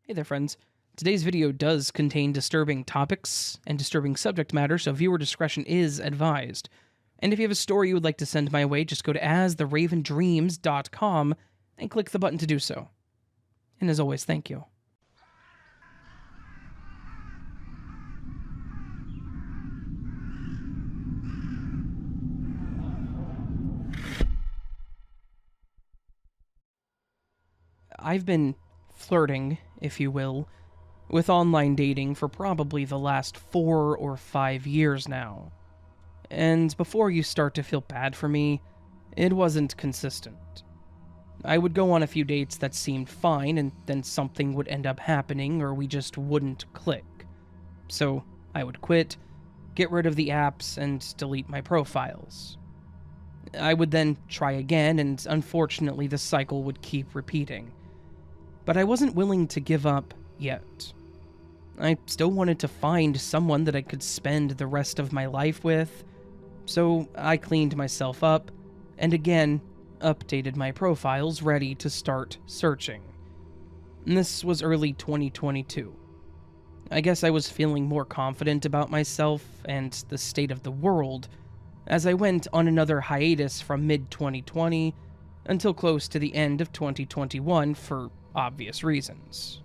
Hey there, friends. Today's video does contain disturbing topics and disturbing subject matter, so viewer discretion is advised. And if you have a story you would like to send my way, just go to astheravendreams.com and click the button to do so. And as always, thank you. I've been flirting, if you will, with online dating for probably the last 4 or 5 years now. And before you start to feel bad for me, it wasn't consistent. I would go on a few dates that seemed fine, and then something would end up happening or we just wouldn't click. So I would quit, get rid of the apps, and delete my profiles. I would then try again, and unfortunately the cycle would keep repeating. But I wasn't willing to give up yet. I still wanted to find someone that I could spend the rest of my life with, so I cleaned myself up, and again, updated my profiles ready to start searching. And this was early 2022. I guess I was feeling more confident about myself and the state of the world as I went on another hiatus from mid-2020 until close to the end of 2021 for obvious reasons.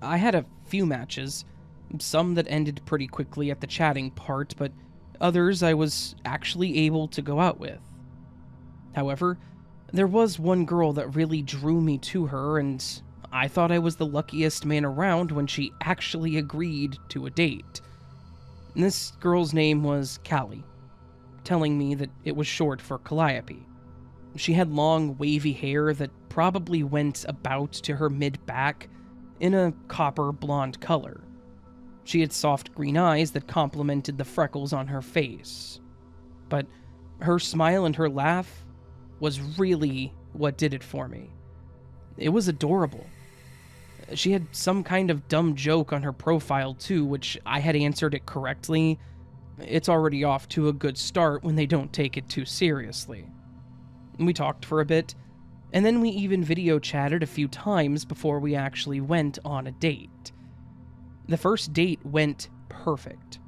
I had a few matches, some that ended pretty quickly at the chatting part, but others I was actually able to go out with. However, there was one girl that really drew me to her, and I thought I was the luckiest man around when she actually agreed to a date. This girl's name was Callie, telling me that it was short for Calliope. She had long, wavy hair that probably went about to her mid-back in a copper blonde color. She had soft green eyes that complemented the freckles on her face. But her smile and her laugh was really what did it for me. It was adorable. She had some kind of dumb joke on her profile too, which I had answered it correctly. It's already off to a good start when they don't take it too seriously. We talked for a bit, and then we even video chatted a few times before we actually went on a date. The first date went perfect.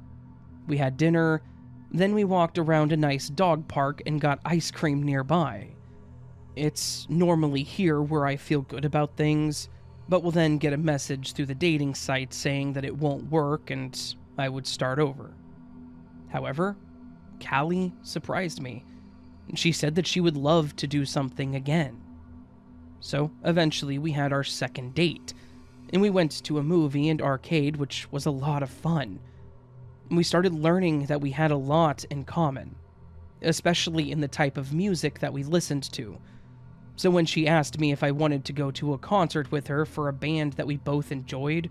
We had dinner, then we walked around a nice dog park and got ice cream nearby. It's normally here where I feel good about things, but will then get a message through the dating site saying that it won't work and I would start over. However, Callie surprised me. She said that she would love to do something again. So eventually we had our second date, and we went to a movie and arcade, which was a lot of fun. We started learning that we had a lot in common, especially in the type of music that we listened to. So when she asked me if I wanted to go to a concert with her for a band that we both enjoyed,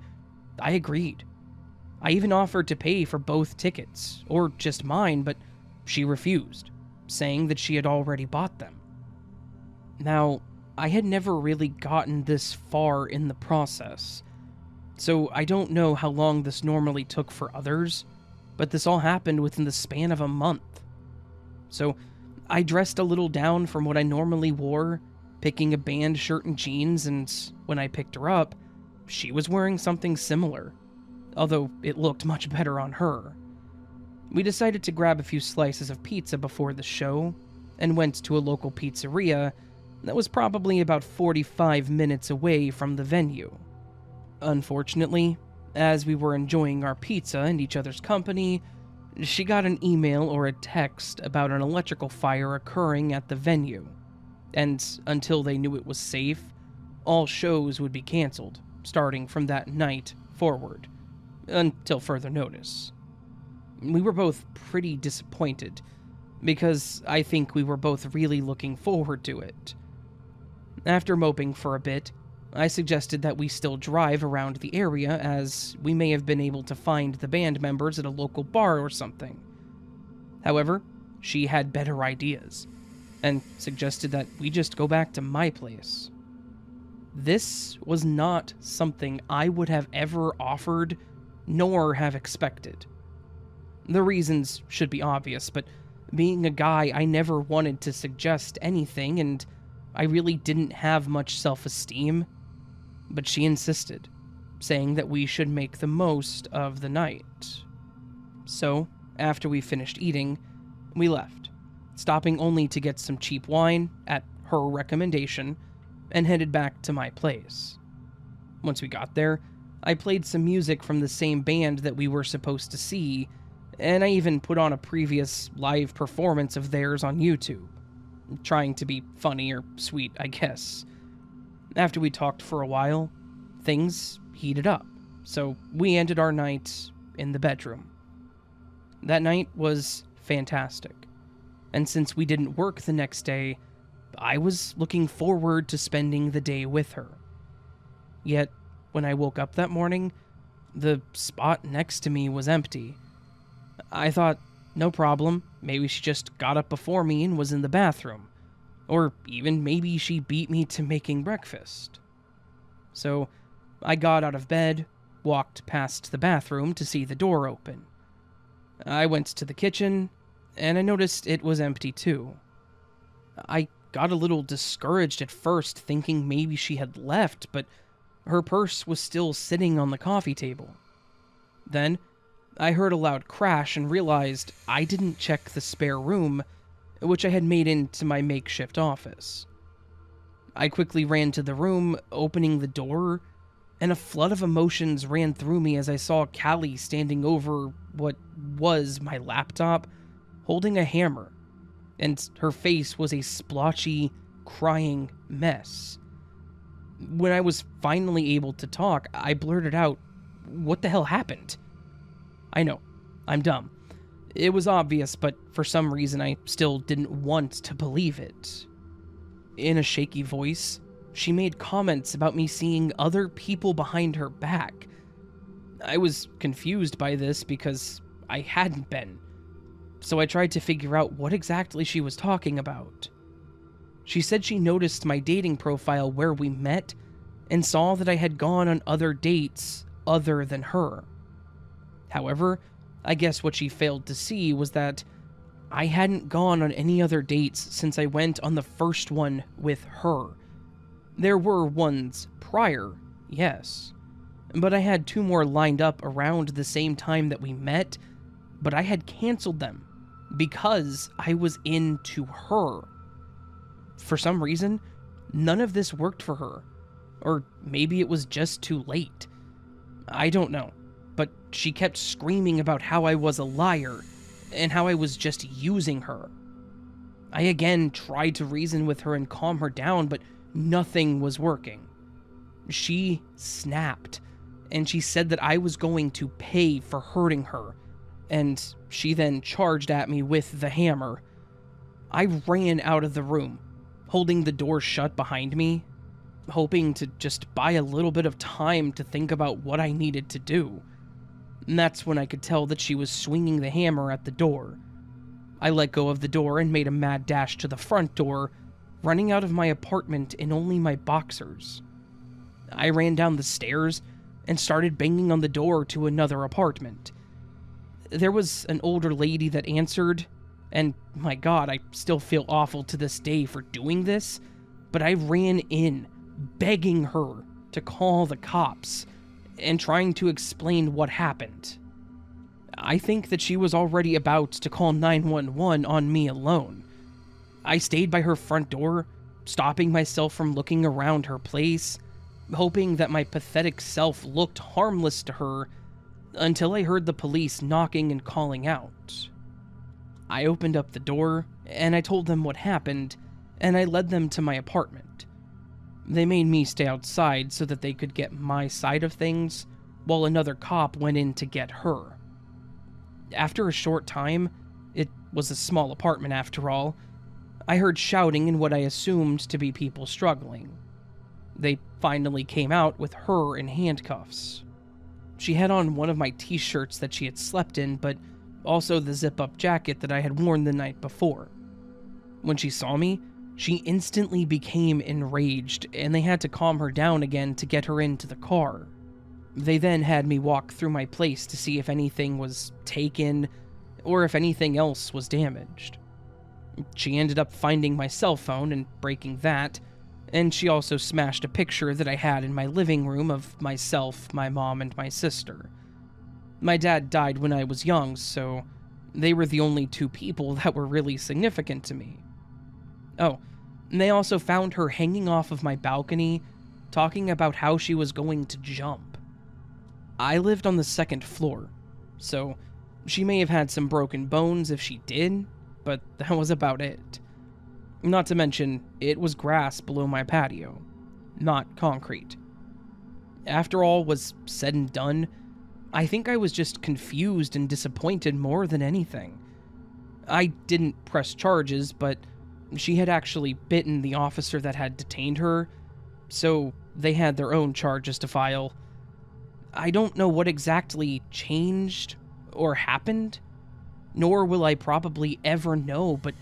I agreed. I even offered to pay for both tickets, or just mine, but she refused, saying that she had already bought them. Now, I had never really gotten this far in the process, so I don't know how long this normally took for others, but this all happened within the span of a month. So, I dressed a little down from what I normally wore, picking a band shirt and jeans, and when I picked her up, she was wearing something similar, although it looked much better on her. We decided to grab a few slices of pizza before the show, and went to a local pizzeria that was probably about 45 minutes away from the venue. Unfortunately, as we were enjoying our pizza and each other's company, she got an email or a text about an electrical fire occurring at the venue, and until they knew it was safe, all shows would be canceled, starting from that night forward, until further notice. We were both pretty disappointed, because I think we were both really looking forward to it. After moping for a bit, I suggested that we still drive around the area, as we may have been able to find the band members at a local bar or something. However, she had better ideas, and suggested that we just go back to my place. This was not something I would have ever offered, nor have expected. The reasons should be obvious, but being a guy, I never wanted to suggest anything, and I really didn't have much self-esteem. But she insisted, saying that we should make the most of the night. So, after we finished eating, we left, stopping only to get some cheap wine at her recommendation and headed back to my place. Once we got there, I played some music from the same band that we were supposed to see, and I even put on a previous live performance of theirs on YouTube, trying to be funny or sweet, I guess. After we talked for a while, things heated up, so we ended our night in the bedroom. That night was fantastic, and since we didn't work the next day, I was looking forward to spending the day with her. Yet, when I woke up that morning, the spot next to me was empty. I thought, no problem, maybe she just got up before me and was in the bathroom. Or even maybe she beat me to making breakfast. So, I got out of bed, walked past the bathroom to see the door open. I went to the kitchen, and I noticed it was empty too. I got a little discouraged at first, thinking maybe she had left, but her purse was still sitting on the coffee table. Then, I heard a loud crash and realized I didn't check the spare room, which I had made into my makeshift office. I quickly ran to the room, opening the door, and a flood of emotions ran through me as I saw Callie standing over what was my laptop, holding a hammer, and her face was a splotchy, crying mess. When I was finally able to talk, I blurted out, "What the hell happened?" I know, I'm dumb. It was obvious, but for some reason I still didn't want to believe it. In a shaky voice, she made comments about me seeing other people behind her back. I was confused by this because I hadn't been, so I tried to figure out what exactly she was talking about. She said she noticed my dating profile where we met and saw that I had gone on other dates other than her. However, I guess what she failed to see was that I hadn't gone on any other dates since I went on the first one with her. There were ones prior, yes, but I had 2 more lined up around the same time that we met, but I had canceled them because I was into her. For some reason, none of this worked for her, or maybe it was just too late. I don't know. But she kept screaming about how I was a liar, and how I was just using her. I again tried to reason with her and calm her down, but nothing was working. She snapped, and she said that I was going to pay for hurting her, and she then charged at me with the hammer. I ran out of the room, holding the door shut behind me, hoping to just buy a little bit of time to think about what I needed to do. And that's when I could tell that she was swinging the hammer at the door. I let go of the door and made a mad dash to the front door, running out of my apartment in only my boxers. I ran down the stairs and started banging on the door to another apartment. There was an older lady that answered, and my god, I still feel awful to this day for doing this, but I ran in, begging her to call the cops, and trying to explain what happened. I think that she was already about to call 911 on me alone. I stayed by her front door, stopping myself from looking around her place, hoping that my pathetic self looked harmless to her, until I heard the police knocking and calling out. I opened up the door, and I told them what happened, and I led them to my apartment. They made me stay outside so that they could get my side of things, while another cop went in to get her. After a short time, it was a small apartment after all, I heard shouting and what I assumed to be people struggling. They finally came out with her in handcuffs. She had on one of my t-shirts that she had slept in, but also the zip-up jacket that I had worn the night before. When she saw me, she instantly became enraged, and they had to calm her down again to get her into the car. They then had me walk through my place to see if anything was taken, or if anything else was damaged. She ended up finding my cell phone and breaking that, And she also smashed a picture that I had in my living room of myself, my mom, and my sister. My dad died when I was young, so they were the only two people that were really significant to me. Oh, and they also found her hanging off of my balcony, talking about how she was going to jump. I lived on the second floor, so she may have had some broken bones if she did, but that was about it. Not to mention, it was grass below my patio, not concrete. After all was said and done, I think I was just confused and disappointed more than anything. I didn't press charges, but she had actually bitten the officer that had detained her, so they had their own charges to file. I don't know what exactly changed or happened, nor will I probably ever know, but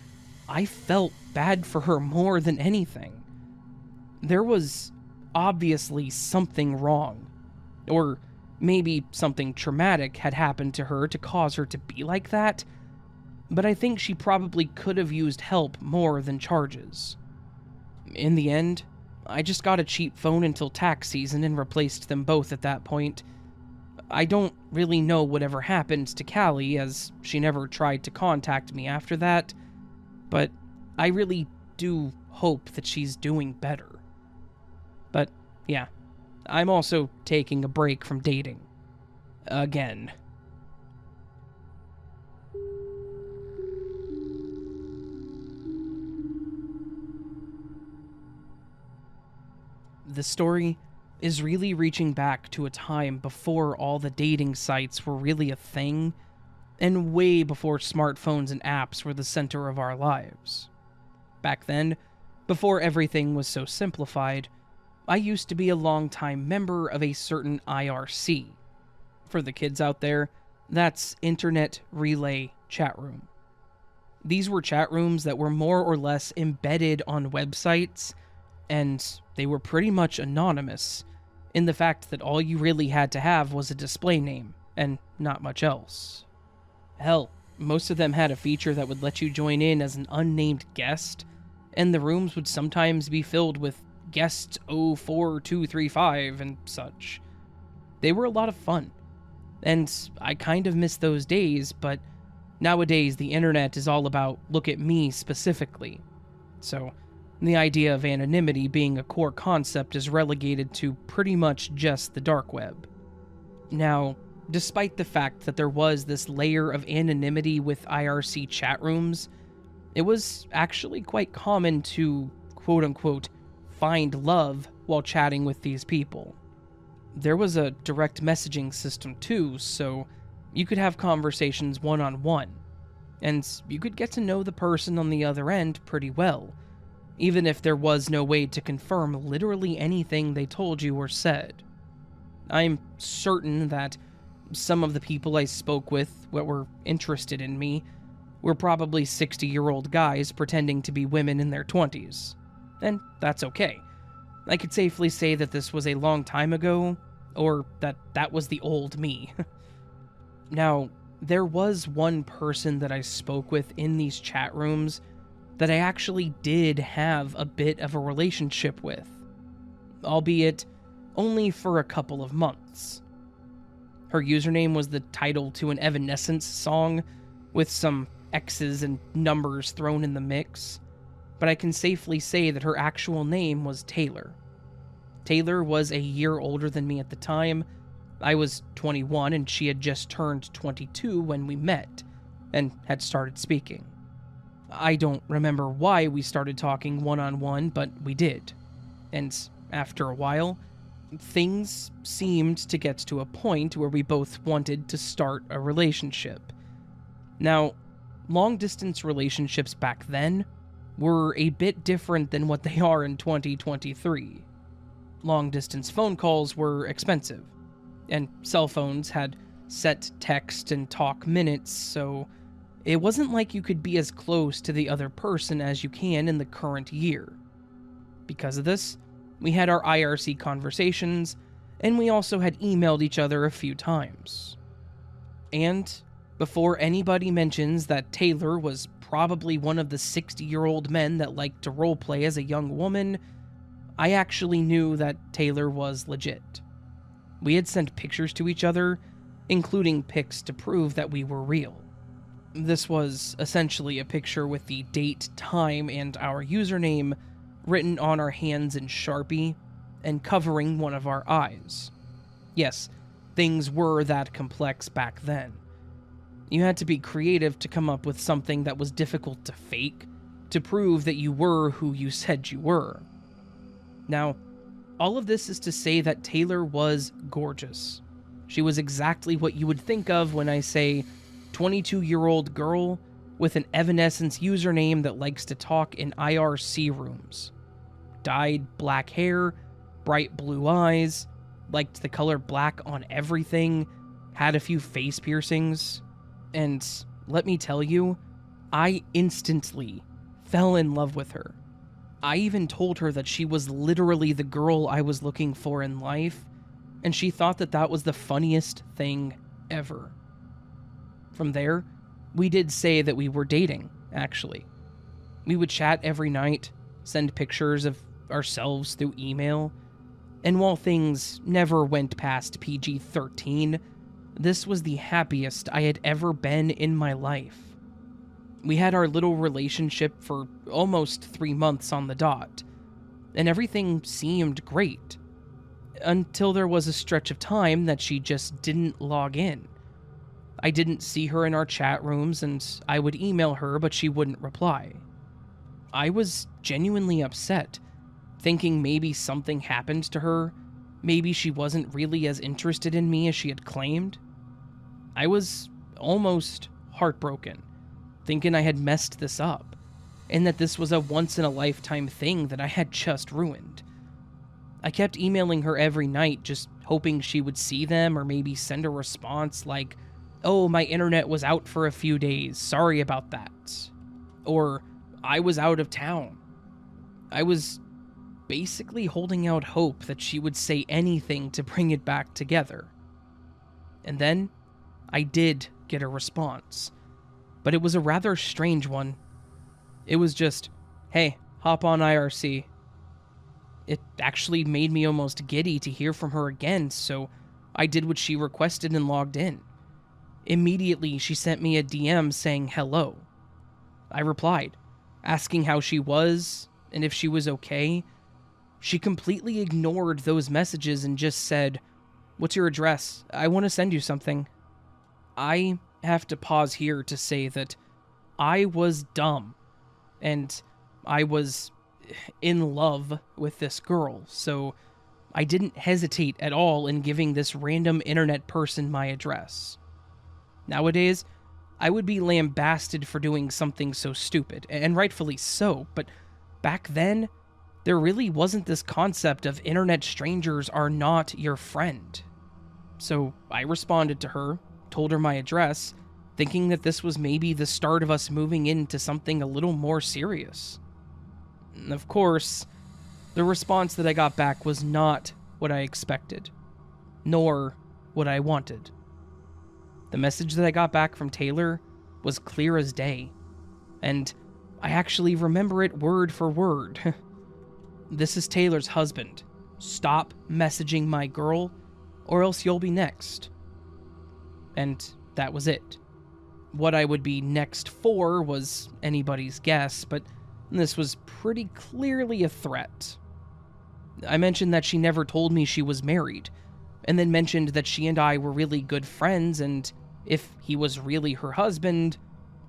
I felt bad for her more than anything. There was obviously something wrong, or maybe something traumatic had happened to her to cause her to be like that, but I think she probably could have used help more than charges. In the end, I just got a cheap phone until tax season and replaced them both at that point. I don't really know whatever happened to Callie, as she never tried to contact me after that, but I really do hope that she's doing better. But yeah, I'm also taking a break from dating. Again. The story is really reaching back to a time before all the dating sites were really a thing, and way before smartphones and apps were the center of our lives. Back then, before everything was so simplified, I used to be a longtime member of a certain IRC. For the kids out there, that's Internet Relay Chat Room. These were chat rooms that were more or less embedded on websites, and they were pretty much anonymous, in the fact that all you really had to have was a display name, and not much else. Hell, most of them had a feature that would let you join in as an unnamed guest, and the rooms would sometimes be filled with guests 04235 and such. They were a lot of fun, and I kind of miss those days, but nowadays the internet is all about look at me specifically. So the idea of anonymity being a core concept is relegated to pretty much just the dark web. Now, despite the fact that there was this layer of anonymity with IRC chat rooms, it was actually quite common to, quote-unquote, find love while chatting with these people. There was a direct messaging system too, so you could have conversations one-on-one, and you could get to know the person on the other end pretty well, even if there was no way to confirm literally anything they told you or said. I'm certain that some of the people I spoke with that were interested in me were probably 60-year-old guys pretending to be women in their 20s. And that's okay. I could safely say that this was a long time ago, or that was the old me. Now, there was one person that I spoke with in these chat rooms that I actually did have a bit of a relationship with, albeit only for a couple of months. Her username was the title to an Evanescence song, with some X's and numbers thrown in the mix, but I can safely say that her actual name was Taylor. Taylor was a year older than me at the time. I was 21 and she had just turned 22 when we met, and had started speaking. I don't remember why we started talking one-on-one, but we did. And after a while, things seemed to get to a point where we both wanted to start a relationship. Now, long-distance relationships back then were a bit different than what they are in 2023. Long-distance phone calls were expensive, and cell phones had set text and talk minutes, so it wasn't like you could be as close to the other person as you can in the current year. Because of this, we had our IRC conversations, and we also had emailed each other a few times. And before anybody mentions that Taylor was probably one of the 60-year-old men that liked to roleplay as a young woman, I actually knew that Taylor was legit. We had sent pictures to each other, including pics to prove that we were real. This was essentially a picture with the date, time, and our username written on our hands in Sharpie and covering one of our eyes. Yes, things were that complex back then. You had to be creative to come up with something that was difficult to fake, to prove that you were who you said you were. Now, all of this is to say that Taylor was gorgeous. She was exactly what you would think of when I say 22-year-old girl with an Evanescence username that likes to talk in IRC rooms. Dyed black hair, bright blue eyes, liked the color black on everything, had a few face piercings, and let me tell you, I instantly fell in love with her. I even told her that she was literally the girl I was looking for in life, and she thought that that was the funniest thing ever. From there, we did say that we were dating, actually. We would chat every night, send pictures of ourselves through email, and while things never went past PG-13, this was the happiest I had ever been in my life. We had our little relationship for almost 3 months on the dot, and everything seemed great. Until there was a stretch of time that she just didn't log in. I didn't see her in our chat rooms, and I would email her, but she wouldn't reply. I was genuinely upset, thinking maybe something happened to her, maybe she wasn't really as interested in me as she had claimed. I was almost heartbroken, thinking I had messed this up, and that this was a once-in-a-lifetime thing that I had just ruined. I kept emailing her every night, just hoping she would see them or maybe send a response like, "Oh, my internet was out for a few days, sorry about that." Or, "I was out of town." I was basically holding out hope that she would say anything to bring it back together. And then, I did get a response, but it was a rather strange one. It was just, "Hey, hop on IRC." It actually made me almost giddy to hear from her again, so I did what she requested and logged in. Immediately, she sent me a DM saying hello. I replied, asking how she was and if she was okay. She completely ignored those messages and just said, "What's your address? I want to send you something." I have to pause here to say that I was dumb, and I was in love with this girl, so I didn't hesitate at all in giving this random internet person my address. Nowadays, I would be lambasted for doing something so stupid, and rightfully so, but back then, there really wasn't this concept of internet strangers are not your friend. So I responded to her, told her my address, thinking that this was maybe the start of us moving into something a little more serious. And of course, the response that I got back was not what I expected, nor what I wanted. The message that I got back from Taylor was clear as day, and I actually remember it word for word. "This is Taylor's husband. Stop messaging my girl, or else you'll be next." And that was it. What I would be next for was anybody's guess, but this was pretty clearly a threat. I mentioned that she never told me she was married, and then mentioned that she and I were really good friends, and if he was really her husband,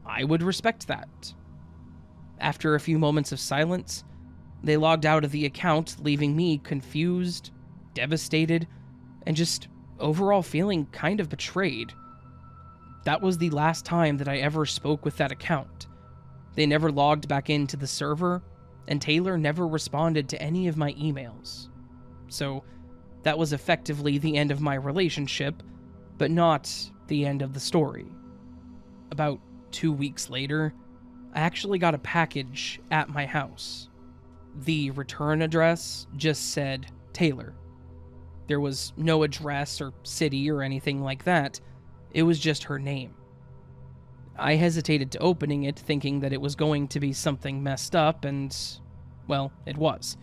I would respect that. After a few moments of silence, they logged out of the account, leaving me confused, devastated, and just overall feeling kind of betrayed. That was the last time that I ever spoke with that account. They never logged back into the server, and Taylor never responded to any of my emails. So, that was effectively the end of my relationship, but not the end of the story. About 2 weeks later, I actually got a package at my house. The return address just said Taylor. There was no address or city or anything like that. It was just her name. I hesitated to opening it, thinking that it was going to be something messed up, and, well, it was.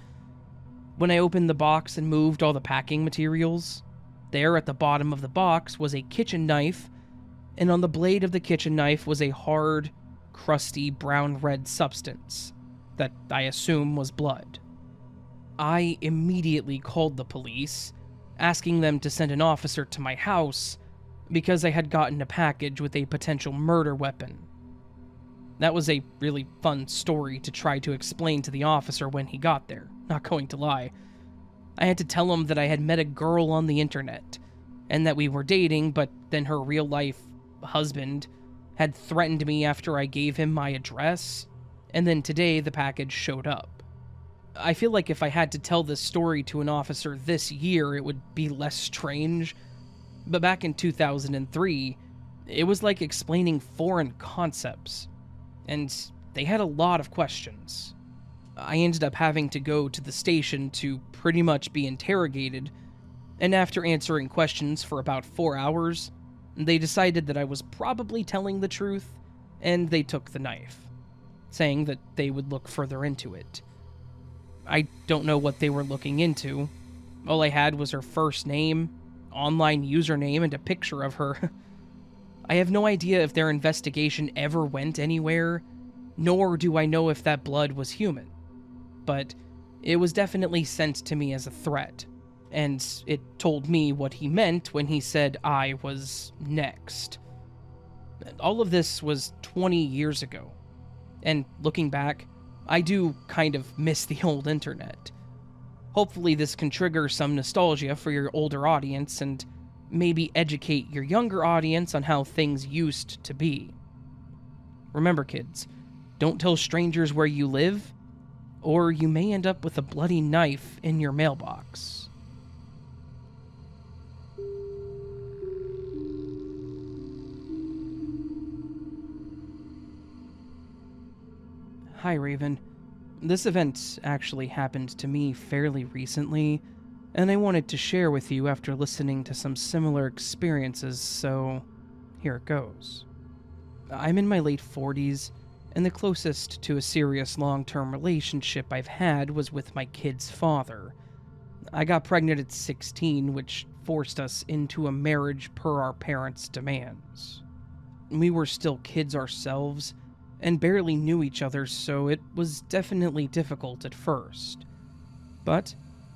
When I opened the box and moved all the packing materials, there at the bottom of the box was a kitchen knife, and on the blade of the kitchen knife was a hard, crusty brown-red substance that I assume was blood. I immediately called the police, asking them to send an officer to my house because I had gotten a package with a potential murder weapon. That was a really fun story to try to explain to the officer when he got there, not going to lie. I had to tell him that I had met a girl on the internet, and that we were dating, but then her real-life husband had threatened me after I gave him my address, and then today the package showed up. I feel like if I had to tell this story to an officer this year, it would be less strange, but back in 2003, it was like explaining foreign concepts, and they had a lot of questions. I ended up having to go to the station to pretty much be interrogated, and after answering questions for about 4 hours, they decided that I was probably telling the truth, and they took the knife, saying that they would look further into it. I don't know what they were looking into. All I had was her first name, online username, and a picture of her. I have no idea if their investigation ever went anywhere, nor do I know if that blood was human. But it was definitely sent to me as a threat, and it told me what he meant when he said I was next. All of this was 20 years ago, and looking back, I do kind of miss the old internet. Hopefully this can trigger some nostalgia for your older audience and maybe educate your younger audience on how things used to be. Remember, kids, don't tell strangers where you live, or you may end up with a bloody knife in your mailbox. Hi, Raven. This event actually happened to me fairly recently, and I wanted to share with you after listening to some similar experiences, so here it goes. I'm in my late 40s, and the closest to a serious long-term relationship I've had was with my kid's father. I got pregnant at 16, which forced us into a marriage per our parents' demands. We were still kids ourselves, and barely knew each other, so it was definitely difficult at first. But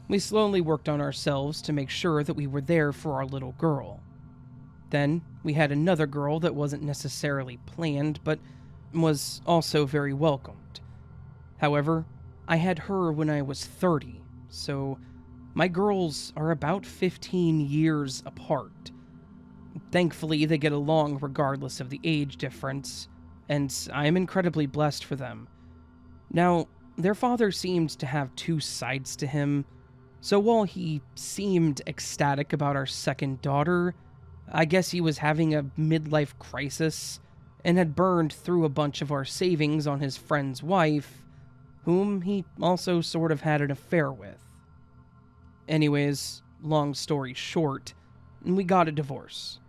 we slowly worked on ourselves to make sure that we were there for our little girl. Then we had another girl that wasn't necessarily planned, but was also very welcomed. However, I had her when I was 30, so my girls are about 15 years apart. Thankfully, they get along regardless of the age difference, and I am incredibly blessed for them. Now, their father seemed to have two sides to him, so while he seemed ecstatic about our second daughter, I guess he was having a midlife crisis and had burned through a bunch of our savings on his friend's wife, whom he also sort of had an affair with. Anyways, long story short, we got a divorce.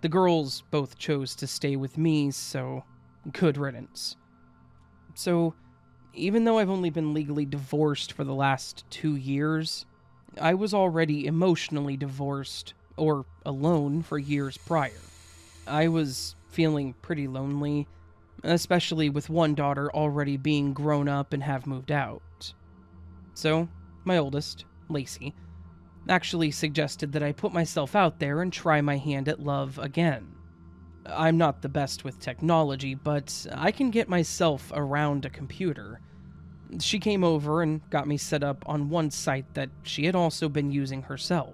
The girls both chose to stay with me, so good riddance. So, even though I've only been legally divorced for the last 2 years, I was already emotionally divorced, or alone, for years prior. I was feeling pretty lonely, especially with one daughter already being grown up and have moved out. So, my oldest, Lacey, actually suggested that I put myself out there and try my hand at love again. I'm not the best with technology, but I can get myself around a computer. She came over and got me set up on one site that she had also been using herself.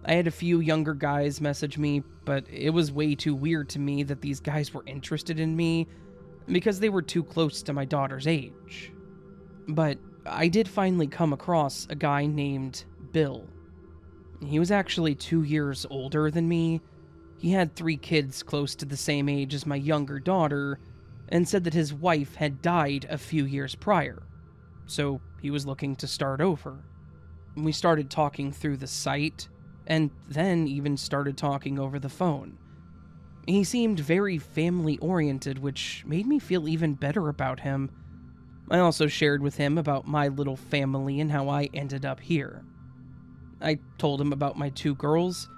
I had a few younger guys message me, but it was way too weird to me that these guys were interested in me because they were too close to my daughter's age. But I did finally come across a guy named Bill. He was actually 2 years older than me. He had 3 kids close to the same age as my younger daughter, and said that his wife had died a few years prior, so he was looking to start over. We started talking through the site, and then even started talking over the phone. He seemed very family-oriented, which made me feel even better about him. I also shared with him about my little family and how I ended up here. I told him about my two girls,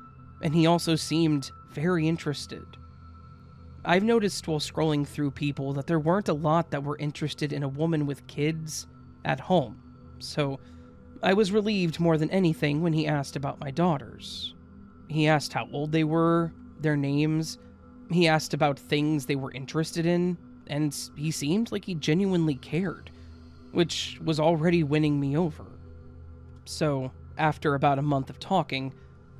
and he also seemed very interested. I've noticed while scrolling through people that there weren't a lot that were interested in a woman with kids at home, so I was relieved more than anything when he asked about my daughters. He asked how old they were, their names, he asked about things they were interested in, and he seemed like he genuinely cared, which was already winning me over. So, after about a month of talking,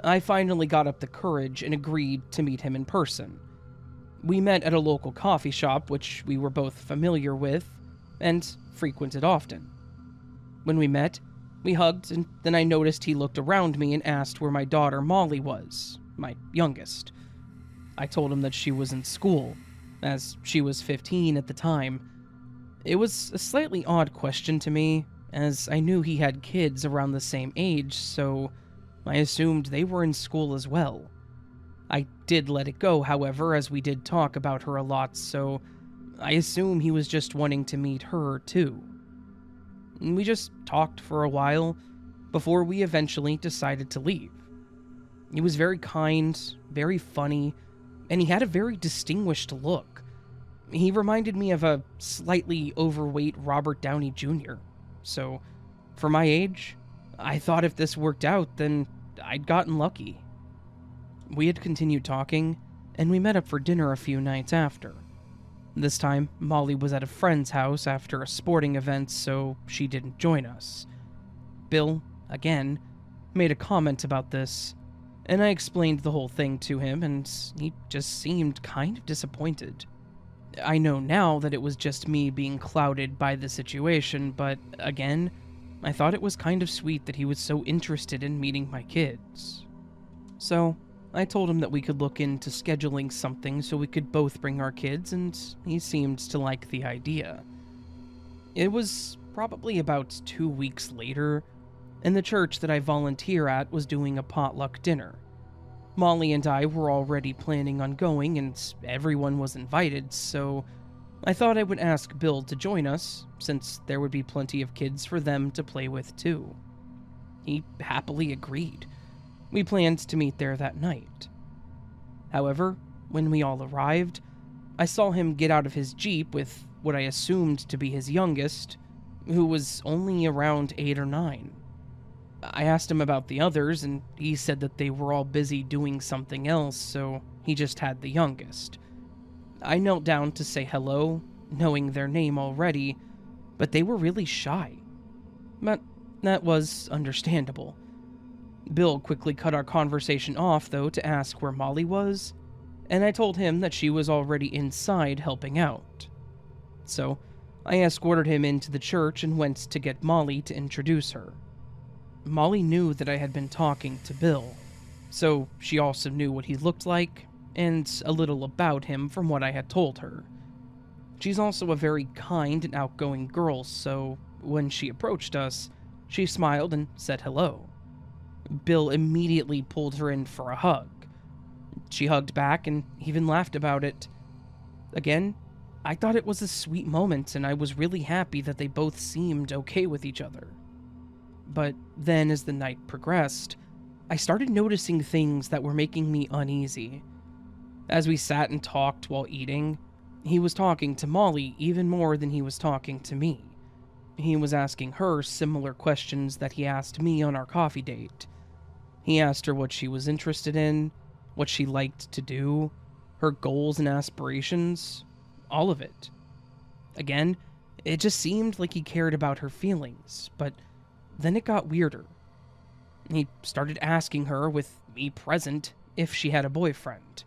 I finally got up the courage and agreed to meet him in person. We met at a local coffee shop, which we were both familiar with and frequented often. When we met, we hugged, and then I noticed he looked around me and asked where my daughter Molly was, my youngest. I told him that she was in school, as she was 15 at the time. It was a slightly odd question to me, as I knew he had kids around the same age, so I assumed they were in school as well. I did let it go, however, as we did talk about her a lot, so I assume he was just wanting to meet her too. We just talked for a while before we eventually decided to leave. He was very kind, very funny, and he had a very distinguished look. He reminded me of a slightly overweight Robert Downey Jr., so for my age, I thought if this worked out, then I'd gotten lucky. We had continued talking, and we met up for dinner a few nights after. This time, Molly was at a friend's house after a sporting event, so she didn't join us. Bill, again, made a comment about this, and I explained the whole thing to him, and he just seemed kind of disappointed. I know now that it was just me being clouded by the situation, but again, I thought it was kind of sweet that he was so interested in meeting my kids. So, I told him that we could look into scheduling something so we could both bring our kids, and he seemed to like the idea. It was probably about 2 weeks later, and the church that I volunteer at was doing a potluck dinner. Molly and I were already planning on going, and everyone was invited, so I thought I would ask Bill to join us, since there would be plenty of kids for them to play with too. He happily agreed. We planned to meet there that night. However, when we all arrived, I saw him get out of his Jeep with what I assumed to be his youngest, who was only around 8 or 9. I asked him about the others, and he said that they were all busy doing something else, so he just had the youngest. I knelt down to say hello, knowing their name already, but they were really shy. But that was understandable. Bill quickly cut our conversation off, though, to ask where Molly was, and I told him that she was already inside helping out. So, I escorted him into the church and went to get Molly to introduce her. Molly knew that I had been talking to Bill, so she also knew what he looked like, and a little about him from what I had told her. She's also a very kind and outgoing girl, so when she approached us, she smiled and said hello. Bill immediately pulled her in for a hug. She hugged back and even laughed about it. Again, I thought it was a sweet moment, and I was really happy that they both seemed okay with each other. But then, as the night progressed, I started noticing things that were making me uneasy. As we sat and talked while eating, he was talking to Molly even more than he was talking to me. He was asking her similar questions that he asked me on our coffee date. He asked her what she was interested in, what she liked to do, her goals and aspirations, all of it. Again, it just seemed like he cared about her feelings, but then it got weirder. He started asking her, with me present, if she had a boyfriend.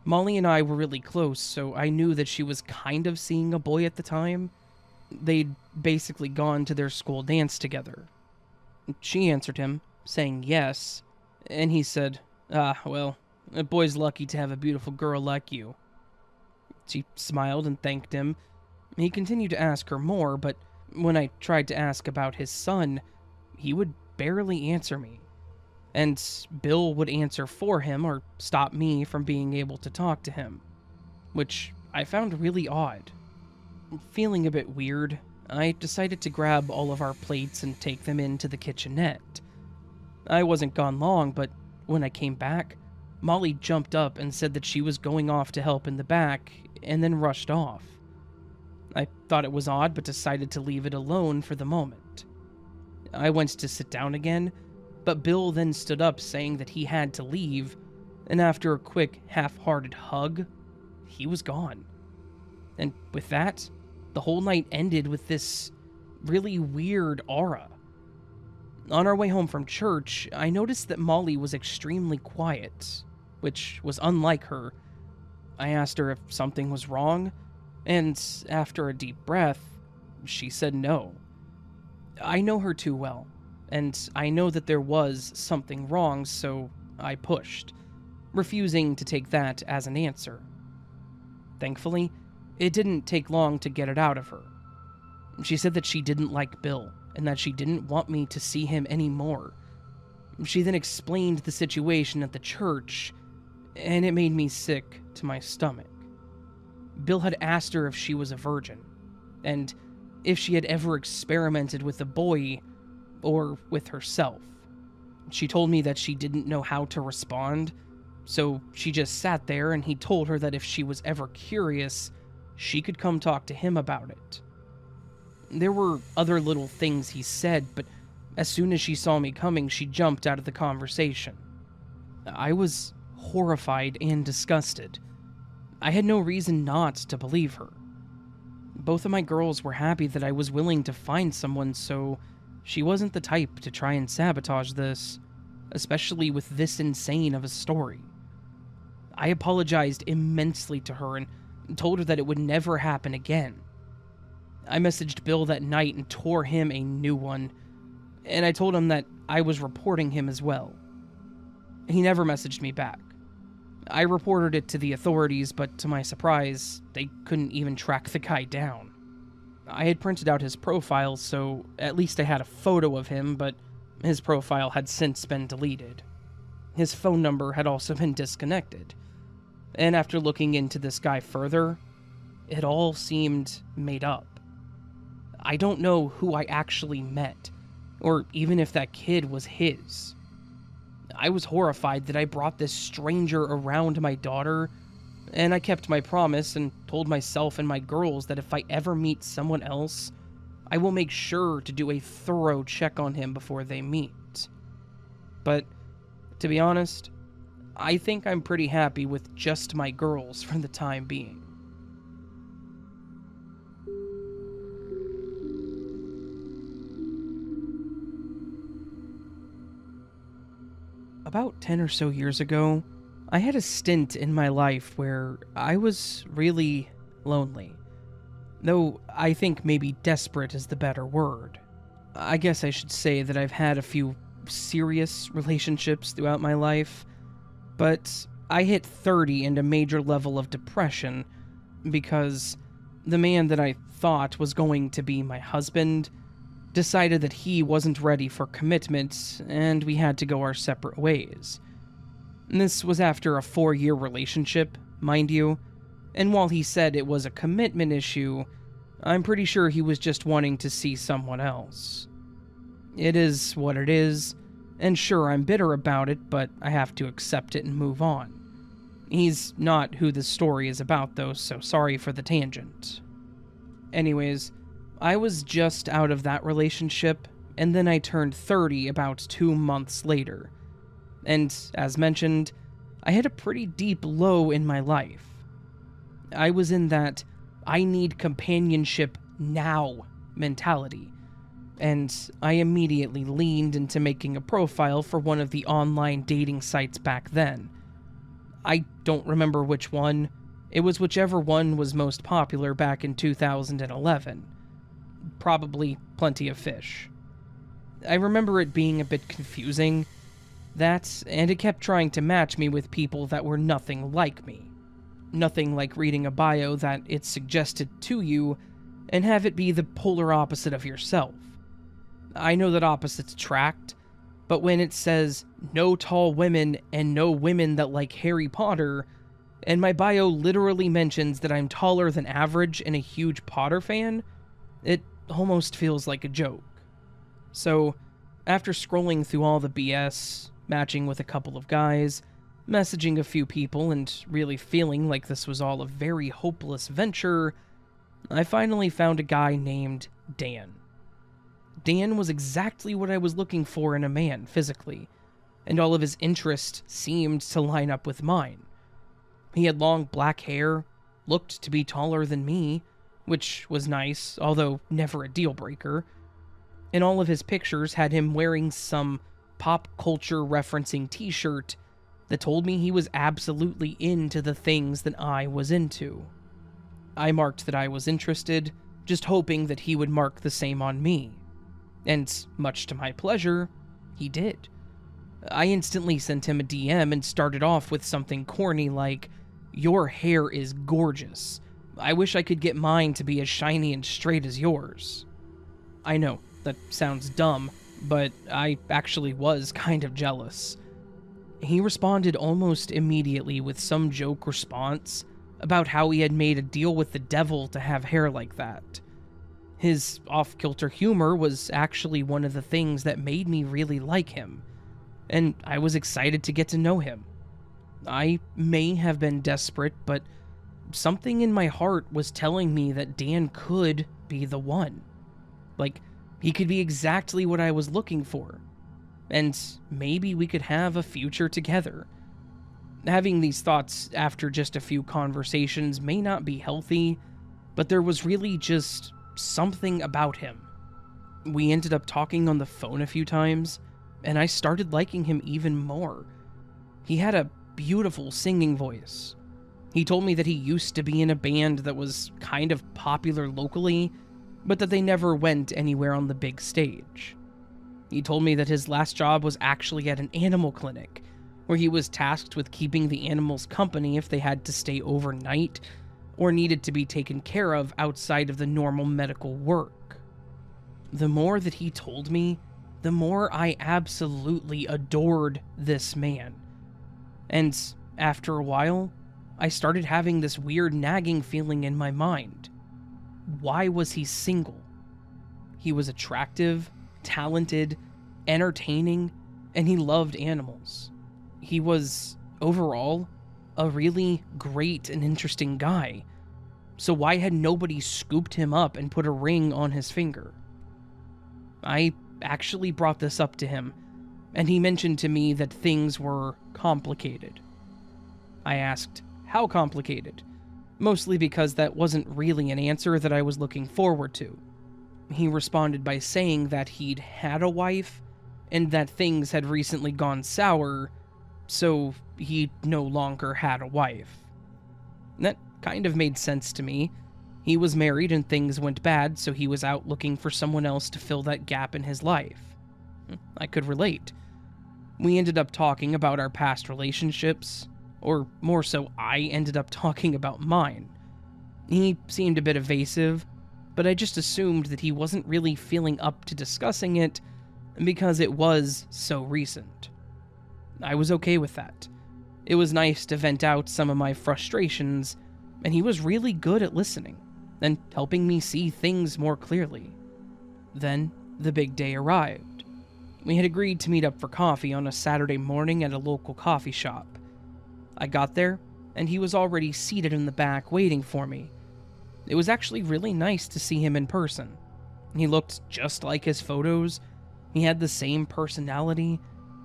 Molly and I were really close, so I knew that she was kind of seeing a boy at the time. They'd basically gone to their school dance together. She answered him, saying yes, and he said, well, a boy's lucky to have a beautiful girl like you. She smiled and thanked him. He continued to ask her more, but when I tried to ask about his son, he would barely answer me. And Bill would answer for him or stop me from being able to talk to him, which I found really odd. Feeling a bit weird, I decided to grab all of our plates and take them into the kitchenette. I wasn't gone long, but when I came back, Molly jumped up and said that she was going off to help in the back, and then rushed off. I thought it was odd, but decided to leave it alone for the moment. I went to sit down again, but Bill then stood up saying that he had to leave, and after a quick, half-hearted hug, he was gone. And with that, the whole night ended with this really weird aura. On our way home from church, I noticed that Molly was extremely quiet, which was unlike her. I asked her if something was wrong, and after a deep breath, she said no. I know her too well, and I know that there was something wrong, so I pushed, refusing to take that as an answer. Thankfully, it didn't take long to get it out of her. She said that she didn't like Bill, and that she didn't want me to see him anymore. She then explained the situation at the church, and it made me sick to my stomach. Bill had asked her if she was a virgin, and if she had ever experimented with a boy, or with herself. She told me that she didn't know how to respond, so she just sat there, and he told her that if she was ever curious, she could come talk to him about it. There were other little things he said, but as soon as she saw me coming, she jumped out of the conversation. I was horrified and disgusted. I had no reason not to believe her. Both of my girls were happy that I was willing to find someone, so she wasn't the type to try and sabotage this, especially with this insane of a story. I apologized immensely to her and told her that it would never happen again. I messaged Bill that night and tore him a new one, and I told him that I was reporting him as well. He never messaged me back. I reported it to the authorities, but to my surprise, they couldn't even track the guy down. I had printed out his profile, so at least I had a photo of him, but his profile had since been deleted. His phone number had also been disconnected. And after looking into this guy further, it all seemed made up. I don't know who I actually met, or even if that kid was his. I was horrified that I brought this stranger around my daughter, and I kept my promise and told myself and my girls that if I ever meet someone else, I will make sure to do a thorough check on him before they meet. But, to be honest, I think I'm pretty happy with just my girls for the time being. About 10 or so years ago, I had a stint in my life where I was really lonely. Though I think maybe desperate is the better word. I guess I should say that I've had a few serious relationships throughout my life, but I hit 30 and a major level of depression because the man that I thought was going to be my husband decided that he wasn't ready for commitment, and we had to go our separate ways. This was after a 4-year relationship, mind you, and while he said it was a commitment issue, I'm pretty sure he was just wanting to see someone else. It is what it is, and sure, I'm bitter about it, but I have to accept it and move on. He's not who this story is about, though, so sorry for the tangent. Anyways, I was just out of that relationship, and then I turned 30 about 2 months later. And, as mentioned, I had a pretty deep low in my life. I was in that I need companionship now mentality, and I immediately leaned into making a profile for one of the online dating sites back then. I don't remember which one. It was whichever one was most popular back in 2011. Probably Plenty of Fish. I remember it being a bit confusing, and it kept trying to match me with people that were nothing like me. Nothing like reading a bio that it suggested to you and have it be the polar opposite of yourself. I know that opposites attract, but when it says no tall women and no women that like Harry Potter, and my bio literally mentions that I'm taller than average and a huge Potter fan, it almost feels like a joke. So, after scrolling through all the BS, matching with a couple of guys, messaging a few people, and really feeling like this was all a very hopeless venture, I finally found a guy named Dan. Dan was exactly what I was looking for in a man physically, and all of his interests seemed to line up with mine. He had long black hair, looked to be taller than me, which was nice, although never a deal breaker, and all of his pictures had him wearing some pop culture referencing t-shirt that told me he was absolutely into the things that I was into. I marked that I was interested, just hoping that he would mark the same on me. And much to my pleasure, he did. I instantly sent him a DM and started off with something corny like, "Your hair is gorgeous. I wish I could get mine to be as shiny and straight as yours." I know, that sounds dumb, but I actually was kind of jealous. He responded almost immediately with some joke response about how he had made a deal with the devil to have hair like that. His off-kilter humor was actually one of the things that made me really like him, and I was excited to get to know him. I may have been desperate, but something in my heart was telling me that Dan could be the one. Like, he could be exactly what I was looking for, and maybe we could have a future together. Having these thoughts after just a few conversations may not be healthy, but there was really just something about him. We ended up talking on the phone a few times, and I started liking him even more. He had a beautiful singing voice. He told me that he used to be in a band that was kind of popular locally, but that they never went anywhere on the big stage. He told me that his last job was actually at an animal clinic, where he was tasked with keeping the animals company if they had to stay overnight or needed to be taken care of outside of the normal medical work. The more that he told me, the more I absolutely adored this man. And after a while, I started having this weird nagging feeling in my mind. Why was he single? He was attractive, talented, entertaining, and he loved animals. He was, overall, a really great and interesting guy. So why had nobody scooped him up and put a ring on his finger? I actually brought this up to him, and he mentioned to me that things were complicated. I asked, how complicated? Mostly because that wasn't really an answer that I was looking forward to. He responded by saying that he'd had a wife, and that things had recently gone sour, so he no longer had a wife. That kind of made sense to me. He was married and things went bad, so he was out looking for someone else to fill that gap in his life. I could relate. We ended up talking about our past relationships, or more so, I ended up talking about mine. He seemed a bit evasive, but I just assumed that he wasn't really feeling up to discussing it because it was so recent. I was okay with that. It was nice to vent out some of my frustrations, and he was really good at listening and helping me see things more clearly. Then, the big day arrived. We had agreed to meet up for coffee on a Saturday morning at a local coffee shop. I got there, and he was already seated in the back waiting for me. It was actually really nice to see him in person. He looked just like his photos. He had the same personality.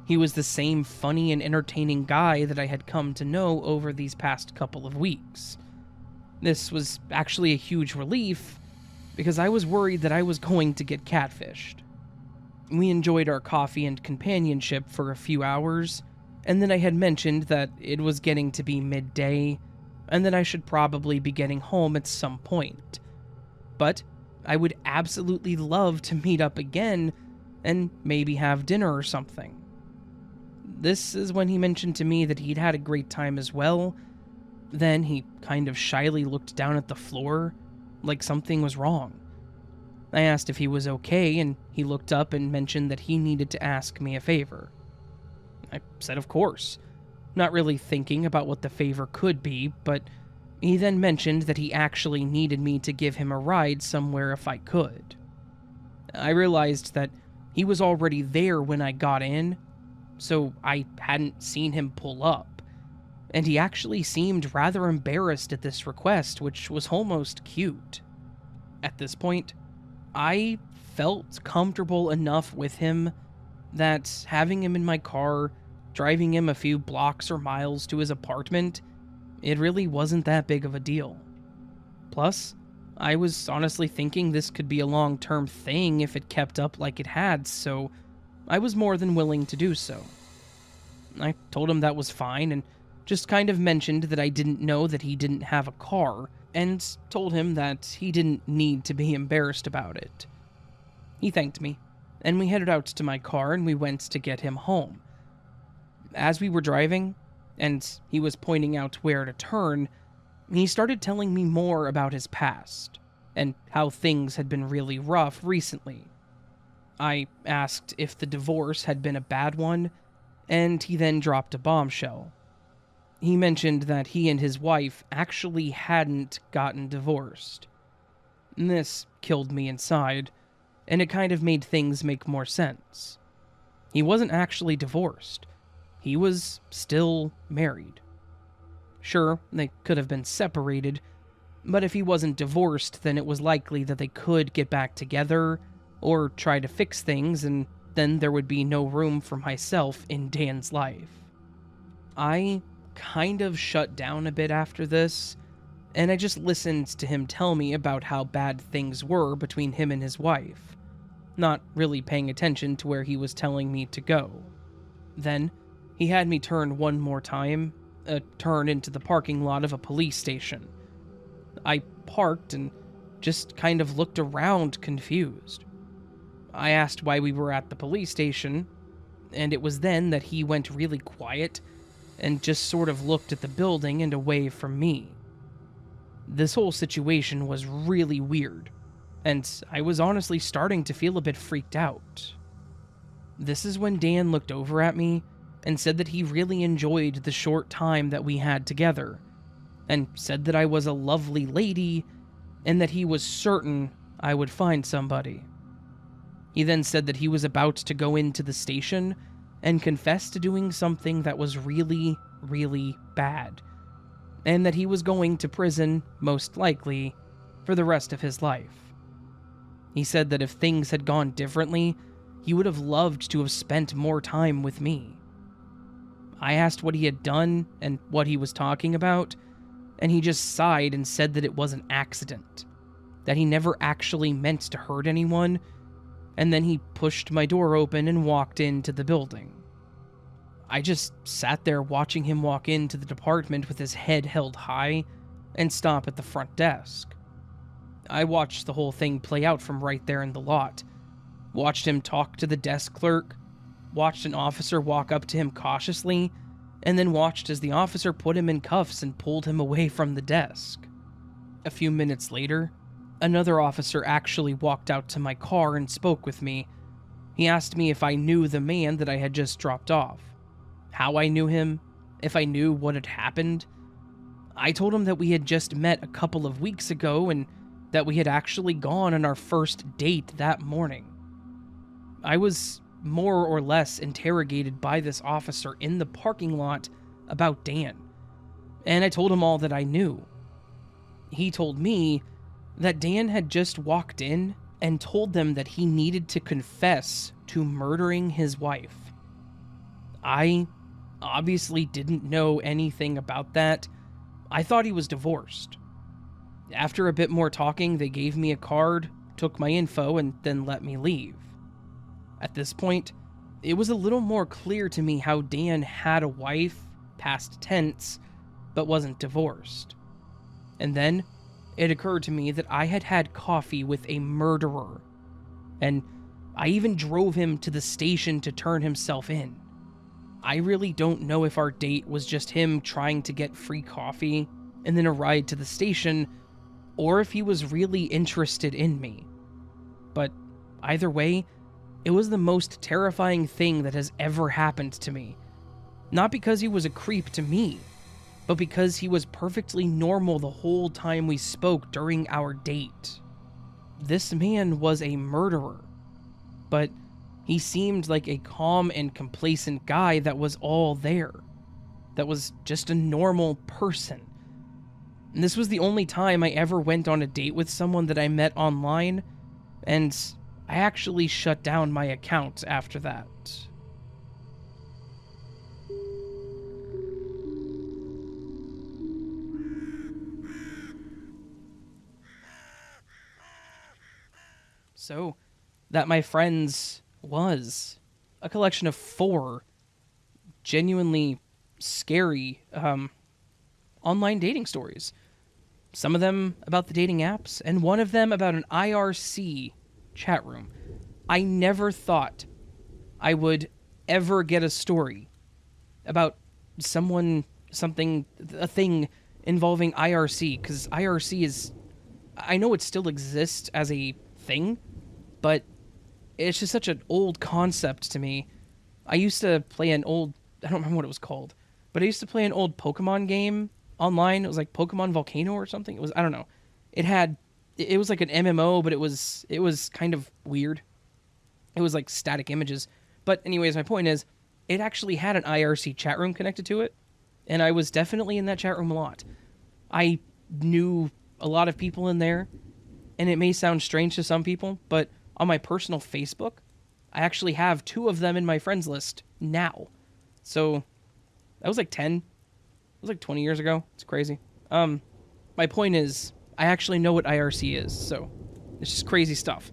He was the same funny and entertaining guy that I had come to know over these past couple of weeks. This was actually a huge relief, because I was worried that I was going to get catfished. We enjoyed our coffee and companionship for a few hours, and then I had mentioned that it was getting to be midday, and that I should probably be getting home at some point. But I would absolutely love to meet up again, and maybe have dinner or something. This is when he mentioned to me that he'd had a great time as well. Then he kind of shyly looked down at the floor, like something was wrong. I asked if he was okay, and he looked up and mentioned that he needed to ask me a favor. I said of course, not really thinking about what the favor could be, but he then mentioned that he actually needed me to give him a ride somewhere if I could. I realized that he was already there when I got in, so I hadn't seen him pull up, and he actually seemed rather embarrassed at this request, which was almost cute. At this point, I felt comfortable enough with him that having him in my car, driving him a few blocks or miles to his apartment, it really wasn't that big of a deal. Plus, I was honestly thinking this could be a long-term thing if it kept up like it had, so I was more than willing to do so. I told him that was fine and just kind of mentioned that I didn't know that he didn't have a car, and told him that he didn't need to be embarrassed about it. He thanked me, and we headed out to my car and we went to get him home. As we were driving, and he was pointing out where to turn, he started telling me more about his past, and how things had been really rough recently. I asked if the divorce had been a bad one, and he then dropped a bombshell. He mentioned that he and his wife actually hadn't gotten divorced. This killed me inside, and it kind of made things make more sense. He wasn't actually divorced. He was still married. Sure, they could have been separated, but if he wasn't divorced, then it was likely that they could get back together, or try to fix things, and then there would be no room for myself in Dan's life. I kind of shut down a bit after this, and I just listened to him tell me about how bad things were between him and his wife, not really paying attention to where he was telling me to go. Then, he had me turn one more time, a turn into the parking lot of a police station. I parked and just kind of looked around confused. I asked why we were at the police station, and it was then that he went really quiet and just sort of looked at the building and away from me. This whole situation was really weird, and I was honestly starting to feel a bit freaked out. This is when Dan looked over at me and said that he really enjoyed the short time that we had together, and said that I was a lovely lady, and that he was certain I would find somebody. He then said that he was about to go into the station and confess to doing something that was really, really bad, and that he was going to prison, most likely, for the rest of his life. He said that if things had gone differently, he would have loved to have spent more time with me. I asked what he had done and what he was talking about, and he just sighed and said that it was an accident, that he never actually meant to hurt anyone, and then he pushed my door open and walked into the building. I just sat there watching him walk into the department with his head held high and stop at the front desk. I watched the whole thing play out from right there in the lot, watched him talk to the desk clerk, watched an officer walk up to him cautiously, and then watched as the officer put him in cuffs and pulled him away from the desk. A few minutes later, another officer actually walked out to my car and spoke with me. He asked me if I knew the man that I had just dropped off, how I knew him, if I knew what had happened. I told him that we had just met a couple of weeks ago and that we had actually gone on our first date that morning. I was more or less interrogated by this officer in the parking lot about Dan, and I told him all that I knew. He told me that Dan had just walked in and told them that he needed to confess to murdering his wife. I obviously didn't know anything about that. I thought he was divorced. After a bit more talking, they gave me a card, took my info, and then let me leave. At this point, it was a little more clear to me how Dan had a wife, past tense, but wasn't divorced. And then, it occurred to me that I had had coffee with a murderer, and I even drove him to the station to turn himself in. I really don't know if our date was just him trying to get free coffee and then a ride to the station, or if he was really interested in me. But either way, it was the most terrifying thing that has ever happened to me. Not because he was a creep to me, but because he was perfectly normal the whole time we spoke during our date. This man was a murderer, but he seemed like a calm and complacent guy that was all there. That was just a normal person. And this was the only time I ever went on a date with someone that I met online, and I actually shut down my account after that. So, that, my friends, was a collection of 4 genuinely scary online dating stories. Some of them about the dating apps, and one of them about an IRC chat room. I never thought I would ever get a story about someone, something, a thing involving IRC, because IRC is, I know it still exists as a thing, but it's just such an old concept to me. I used to play an old, I don't remember what it was called, but I used to play an old Pokemon game online. It was like Pokemon Volcano or something. It was, I don't know. It was like an MMO, but it was kind of weird. It was like static images. But anyways, my point is, it actually had an IRC chat room connected to it, and I was definitely in that chat room a lot. I knew a lot of people in there, and it may sound strange to some people, but on my personal Facebook, I actually have 2 of them in my friends list now. So that was like 10. It was like 20 years ago. It's crazy. My point is, I actually know what IRC is, so it's just crazy stuff.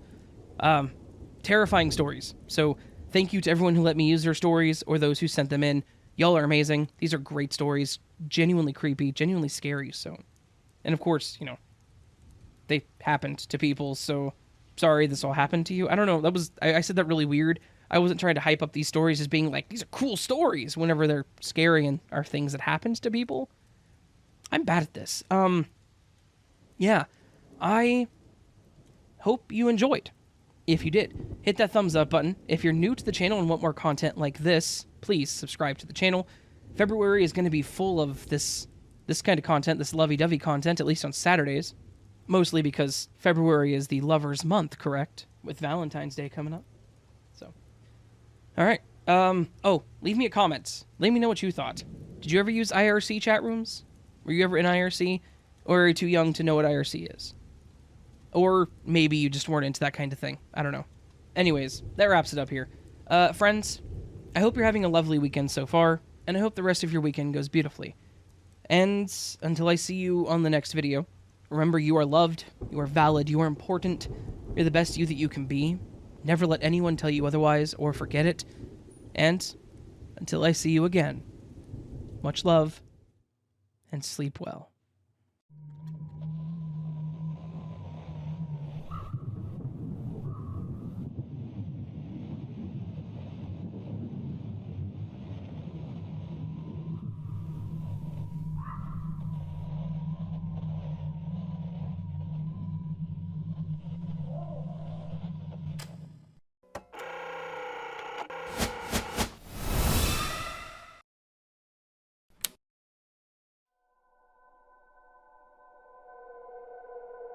Terrifying stories. So thank you to everyone who let me use their stories or those who sent them in. Y'all are amazing. These are great stories. Genuinely creepy, genuinely scary. So, and of course, you know, they happened to people, so sorry this all happened to you. I don't know. That was, I said that really weird. I wasn't trying to hype up these stories as being like, these are cool stories, whenever they're scary and are things that happens to people. I'm bad at this. Yeah. I hope you enjoyed. If you did, hit that thumbs up button. If you're new to the channel and want more content like this, please subscribe to the channel. February is going to be full of this kind of content, this lovey-dovey content, at least on Saturdays. Mostly because February is the lover's month, correct? With Valentine's Day coming up. So, all right. Oh, leave me a comment. Let me know what you thought. Did you ever use IRC chat rooms? Were you ever in IRC? Or are you too young to know what IRC is? Or maybe you just weren't into that kind of thing. I don't know. Anyways, that wraps it up here. Friends, I hope you're having a lovely weekend so far, and I hope the rest of your weekend goes beautifully. And until I see you on the next video, remember, you are loved, you are valid, you are important, you're the best you that you can be. Never let anyone tell you otherwise or forget it. And until I see you again, much love, and sleep well.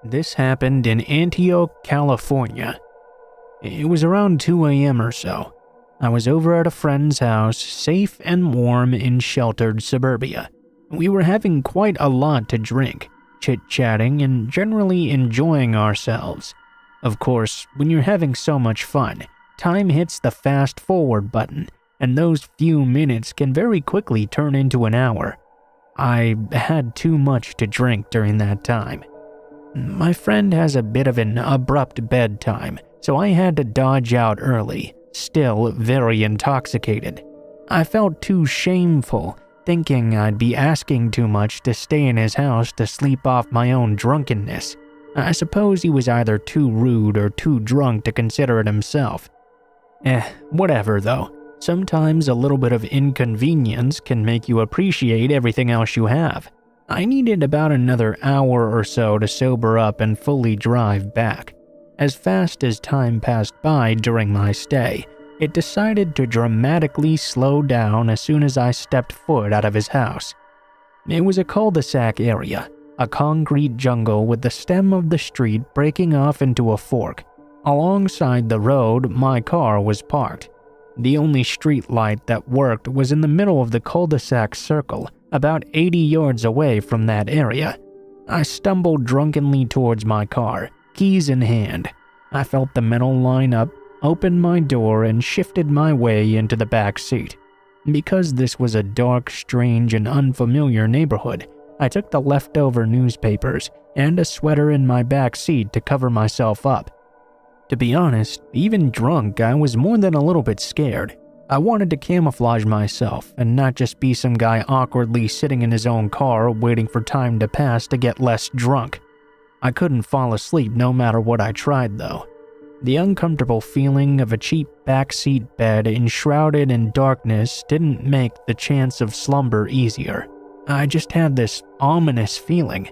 This happened in Antioch, California. It was around 2 a.m. or so. I was over at a friend's house, safe and warm in sheltered suburbia. We were having quite a lot to drink, chit-chatting, and generally enjoying ourselves. Of course, when you're having so much fun, time hits the fast-forward button, and those few minutes can very quickly turn into an hour. I had too much to drink during that time. My friend has a bit of an abrupt bedtime, so I had to dodge out early, still very intoxicated. I felt too shameful, thinking I'd be asking too much to stay in his house to sleep off my own drunkenness. I suppose he was either too rude or too drunk to consider it himself. Whatever though. Sometimes a little bit of inconvenience can make you appreciate everything else you have. I needed about another hour or so to sober up and fully drive back. As fast as time passed by during my stay, it decided to dramatically slow down as soon as I stepped foot out of his house. It was a cul-de-sac area, a concrete jungle with the stem of the street breaking off into a fork. Alongside the road, my car was parked. The only street light that worked was in the middle of the cul-de-sac circle, about 80 yards away from that area. I stumbled drunkenly towards my car, keys in hand. I felt the metal line up, opened my door, and shifted my way into the back seat. Because this was a dark, strange, and unfamiliar neighborhood, I took the leftover newspapers and a sweater in my back seat to cover myself up. To be honest, even drunk, I was more than a little bit scared. I wanted to camouflage myself and not just be some guy awkwardly sitting in his own car waiting for time to pass to get less drunk. I couldn't fall asleep no matter what I tried though. The uncomfortable feeling of a cheap backseat bed enshrouded in darkness didn't make the chance of slumber easier. I just had this ominous feeling.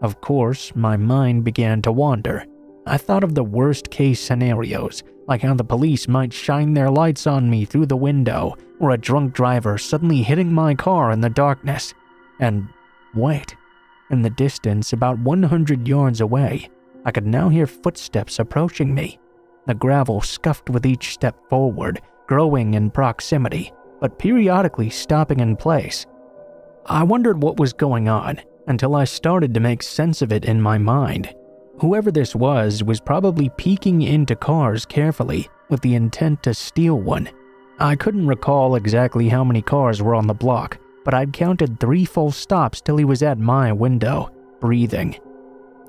Of course, my mind began to wander. I thought of the worst case scenarios, like how the police might shine their lights on me through the window, or a drunk driver suddenly hitting my car in the darkness. And wait, in the distance, about 100 yards away, I could now hear footsteps approaching me. The gravel scuffed with each step forward, growing in proximity, but periodically stopping in place. I wondered what was going on until I started to make sense of it in my mind. Whoever this was probably peeking into cars carefully with the intent to steal one. I couldn't recall exactly how many cars were on the block, but I'd counted 3 full stops till he was at my window, breathing.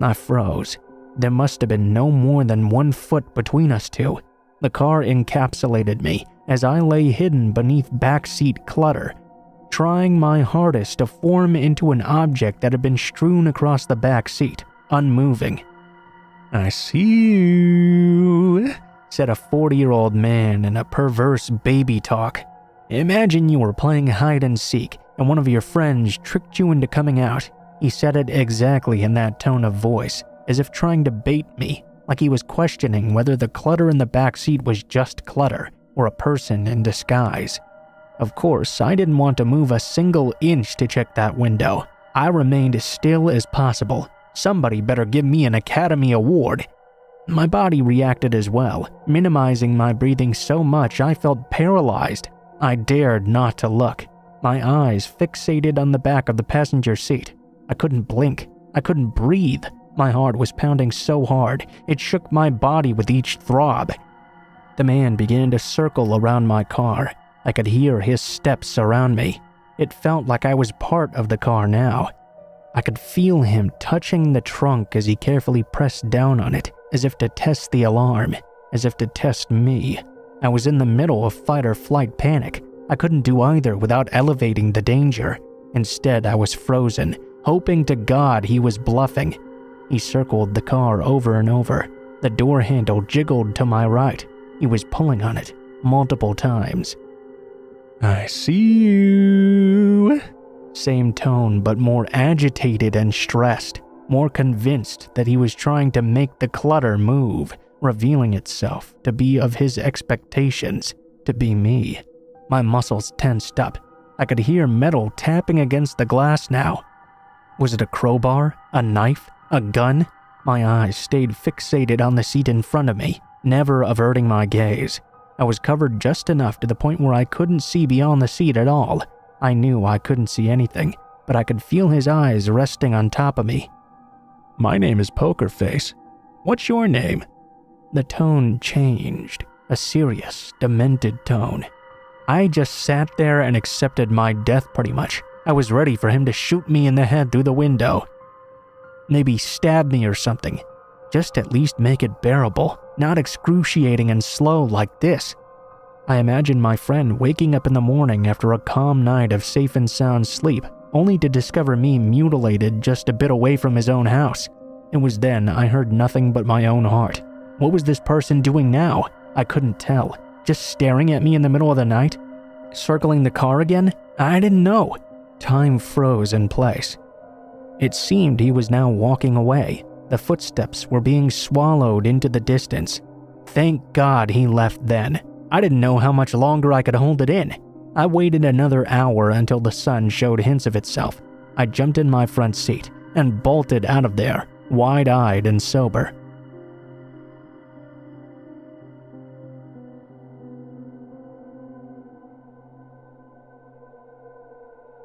I froze. There must have been no more than 1 foot between us two. The car encapsulated me as I lay hidden beneath backseat clutter, trying my hardest to form into an object that had been strewn across the back seat, unmoving. "I see you," said a 40-year-old man in a perverse baby talk. Imagine you were playing hide and seek and one of your friends tricked you into coming out. He said it exactly in that tone of voice, as if trying to bait me, like he was questioning whether the clutter in the back seat was just clutter or a person in disguise. Of course, I didn't want to move a single inch to check that window. I remained as still as possible. Somebody better give me an Academy Award. My body reacted as well, minimizing my breathing so much I felt paralyzed. I dared not to look. My eyes fixated on the back of the passenger seat. I couldn't blink. I couldn't breathe. My heart was pounding so hard, it shook my body with each throb. The man began to circle around my car. I could hear his steps around me. It felt like I was part of the car now. I could feel him touching the trunk as he carefully pressed down on it, as if to test the alarm, as if to test me. I was in the middle of fight or flight panic. I couldn't do either without elevating the danger. Instead, I was frozen, hoping to God he was bluffing. He circled the car over and over. The door handle jiggled to my right. He was pulling on it multiple times. "I see you." Same tone, but more agitated and stressed, more convinced that he was trying to make the clutter move, revealing itself to be of his expectations, to be me. My muscles tensed up. I could hear metal tapping against the glass now. Was it a crowbar? A knife? A gun? My eyes stayed fixated on the seat in front of me, never averting my gaze. I was covered just enough to the point where I couldn't see beyond the seat at all. I knew I couldn't see anything, but I could feel his eyes resting on top of me. "My name is Poker Face. What's your name?" The tone changed, a serious, demented tone. I just sat there and accepted my death pretty much. I was ready for him to shoot me in the head through the window. Maybe stab me or something. Just at least make it bearable, not excruciating and slow like this. I imagined my friend waking up in the morning after a calm night of safe and sound sleep, only to discover me mutilated just a bit away from his own house. It was then I heard nothing but my own heart. What was this person doing now? I couldn't tell. Just staring at me in the middle of the night? Circling the car again? I didn't know. Time froze in place. It seemed he was now walking away. The footsteps were being swallowed into the distance. Thank God he left then. I didn't know how much longer I could hold it in. I waited another hour until the sun showed hints of itself. I jumped in my front seat and bolted out of there, wide-eyed and sober.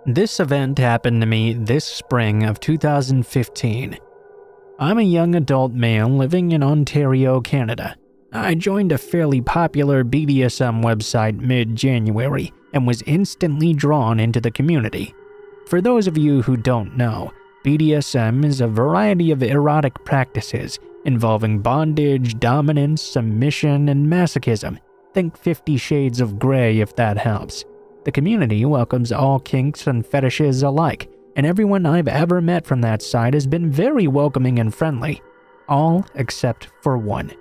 This event happened to me this spring of 2015. I'm a young adult male living in Ontario, Canada. I joined a fairly popular BDSM website mid-January and was instantly drawn into the community. For those of you who don't know, BDSM is a variety of erotic practices involving bondage, dominance, submission, and masochism. Think 50 Shades of Grey if that helps. The community welcomes all kinks and fetishes alike, and everyone I've ever met from that site has been very welcoming and friendly. All except for one.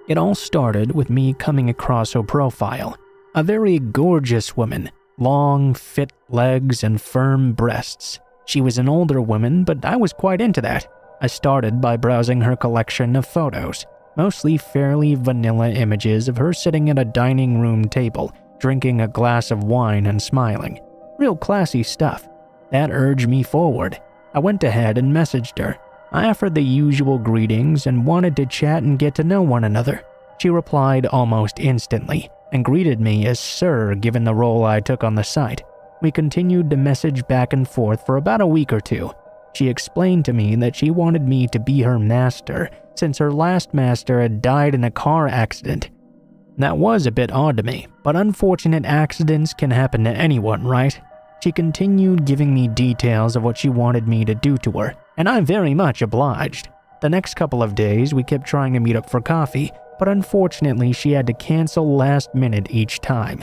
It all started with me coming across her profile. A very gorgeous woman, long, fit legs and firm breasts. She was an older woman, but I was quite into that. I started by browsing her collection of photos, mostly fairly vanilla images of her sitting at a dining room table, drinking a glass of wine and smiling. Real classy stuff. That urged me forward. I went ahead and messaged her. I offered the usual greetings and wanted to chat and get to know one another. She replied almost instantly and greeted me as Sir given the role I took on the site. We continued to message back and forth for about a week or two. She explained to me that she wanted me to be her master since her last master had died in a car accident. That was a bit odd to me, but unfortunate accidents can happen to anyone, right? She continued giving me details of what she wanted me to do to her, and I very much obliged. The next couple of days, we kept trying to meet up for coffee, but unfortunately she had to cancel last minute each time.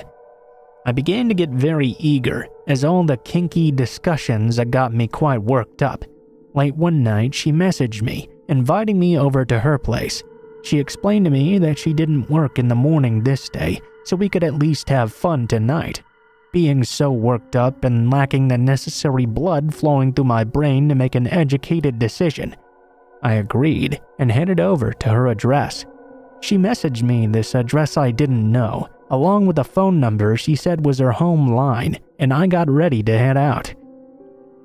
I began to get very eager, as all the kinky discussions that got me quite worked up. Late one night, she messaged me, inviting me over to her place. She explained to me that she didn't work in the morning this day, so we could at least have fun tonight. Being so worked up and lacking the necessary blood flowing through my brain to make an educated decision, I agreed and headed over to her address. She messaged me this address I didn't know, along with a phone number she said was her home line, and I got ready to head out.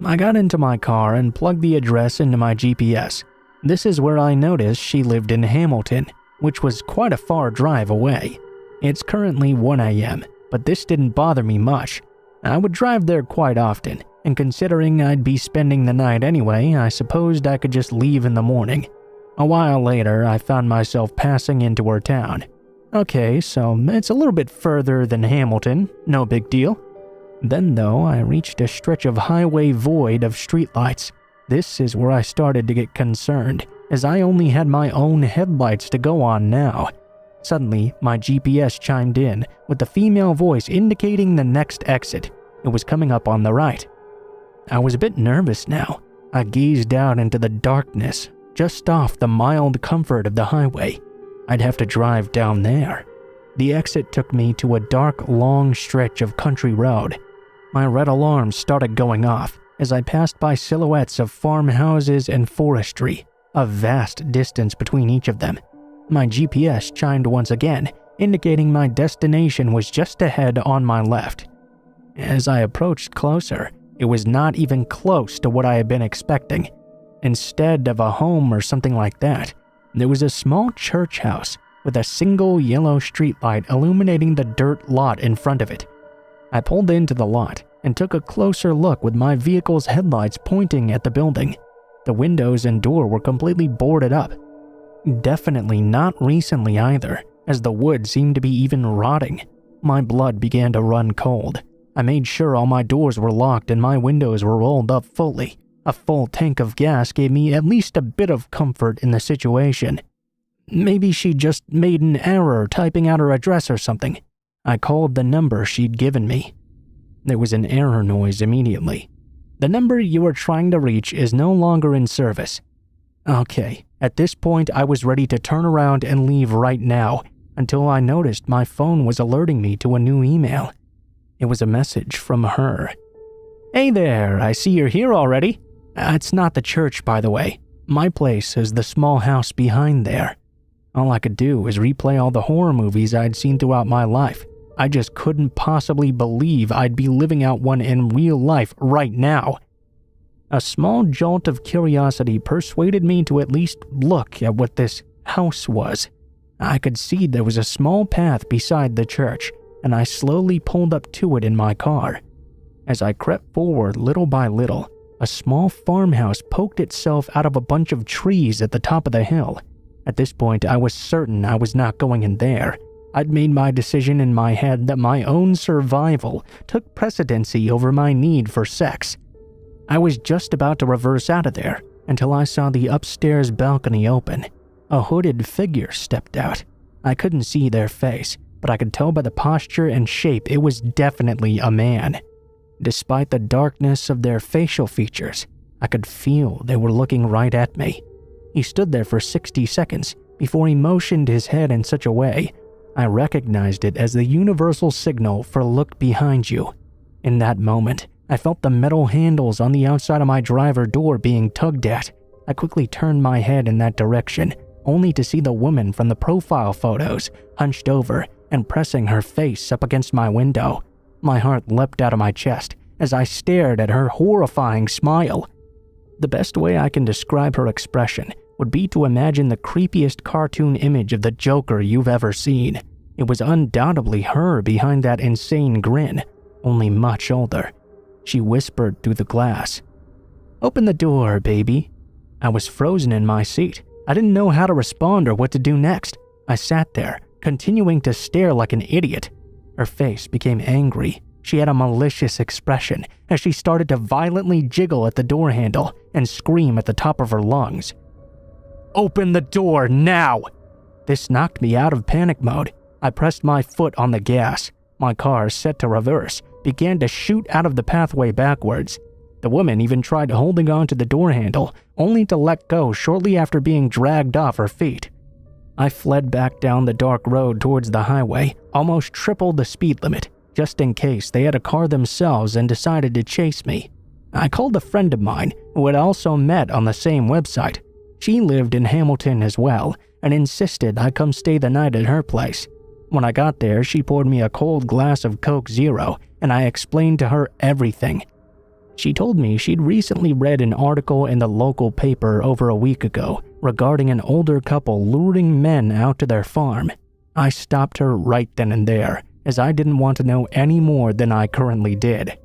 I got into my car and plugged the address into my GPS. This is where I noticed she lived in Hamilton, which was quite a far drive away. It's currently 1 a.m., but this didn't bother me much. I would drive there quite often, and considering I'd be spending the night anyway, I supposed I could just leave in the morning. A while later, I found myself passing into her town. Okay, so it's a little bit further than Hamilton, no big deal. Then though, I reached a stretch of highway void of streetlights. This is where I started to get concerned, as I only had my own headlights to go on now. Suddenly, my GPS chimed in, with the female voice indicating the next exit. It was coming up on the right. I was a bit nervous now. I gazed out into the darkness, just off the mild comfort of the highway. I'd have to drive down there. The exit took me to a dark, long stretch of country road. My red alarm started going off as I passed by silhouettes of farmhouses and forestry, a vast distance between each of them. My GPS chimed once again, indicating my destination was just ahead on my left. As I approached closer, it was not even close to what I had been expecting. Instead of a home or something like that, there was a small church house with a single yellow streetlight illuminating the dirt lot in front of it. I pulled into the lot and took a closer look with my vehicle's headlights pointing at the building. The windows and door were completely boarded up. Definitely not recently either, as the wood seemed to be even rotting. My blood began to run cold. I made sure all my doors were locked and my windows were rolled up fully. A full tank of gas gave me at least a bit of comfort in the situation. Maybe she just made an error typing out her address or something. I called the number she'd given me. There was an error noise immediately. The number you are trying to reach is no longer in service. Okay, at this point I was ready to turn around and leave right now, until I noticed my phone was alerting me to a new email. It was a message from her. "Hey there, I see you're here already. It's not the church, by the way. My place is the small house behind there. All I could do was replay all the horror movies I'd seen throughout my life. I just couldn't possibly believe I'd be living out one in real life right now." A small jolt of curiosity persuaded me to at least look at what this house was. I could see there was a small path beside the church, and I slowly pulled up to it in my car. As I crept forward little by little, a small farmhouse poked itself out of a bunch of trees at the top of the hill. At this point, I was certain I was not going in there. I'd made my decision in my head that my own survival took precedency over my need for sex. I was just about to reverse out of there until I saw the upstairs balcony open. A hooded figure stepped out. I couldn't see their face, but I could tell by the posture and shape it was definitely a man. Despite the darkness of their facial features, I could feel they were looking right at me. He stood there for 60 seconds before he motioned his head in such a way I recognized it as the universal signal for "look behind you." In that moment, I felt the metal handles on the outside of my driver door being tugged at. I quickly turned my head in that direction, only to see the woman from the profile photos hunched over and pressing her face up against my window. My heart leapt out of my chest as I stared at her horrifying smile. The best way I can describe her expression would be to imagine the creepiest cartoon image of the Joker you've ever seen. It was undoubtedly her behind that insane grin, only much older. She whispered through the glass, "Open the door, baby." I was frozen in my seat. I didn't know how to respond or what to do next. I sat there, continuing to stare like an idiot. Her face became angry. She had a malicious expression as she started to violently jiggle at the door handle and scream at the top of her lungs. "Open the door now!" This knocked me out of panic mode. I pressed my foot on the gas. My car, set to reverse, began to shoot out of the pathway backwards. The woman even tried holding on to the door handle, only to let go shortly after being dragged off her feet. I fled back down the dark road towards the highway, almost tripled the speed limit, just in case they had a car themselves and decided to chase me. I called a friend of mine who had also met on the same website. She lived in Hamilton as well and insisted I come stay the night at her place. When I got there, she poured me a cold glass of Coke Zero and I explained to her everything. She told me she'd recently read an article in the local paper over a week ago regarding an older couple luring men out to their farm. I stopped her right then and there, as I didn't want to know any more than I currently did.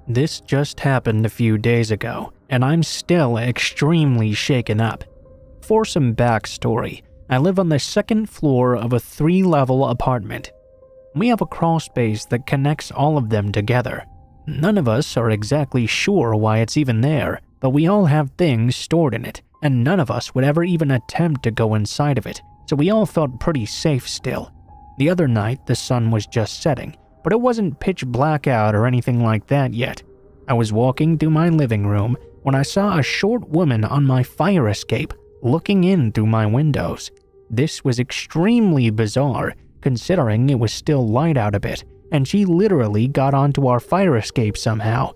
This just happened a few days ago, and I'm still extremely shaken up. For some backstory, I live on the second floor of a 3-level apartment. We have a crawl space that connects all of them together. None of us are exactly sure why it's even there, but we all have things stored in it, and none of us would ever even attempt to go inside of it, so we all felt pretty safe still. The other night, the sun was just setting, but it wasn't pitch black out or anything like that yet. I was walking through my living room when I saw a short woman on my fire escape looking in through my windows. This was extremely bizarre, considering it was still light out a bit, and she literally got onto our fire escape somehow.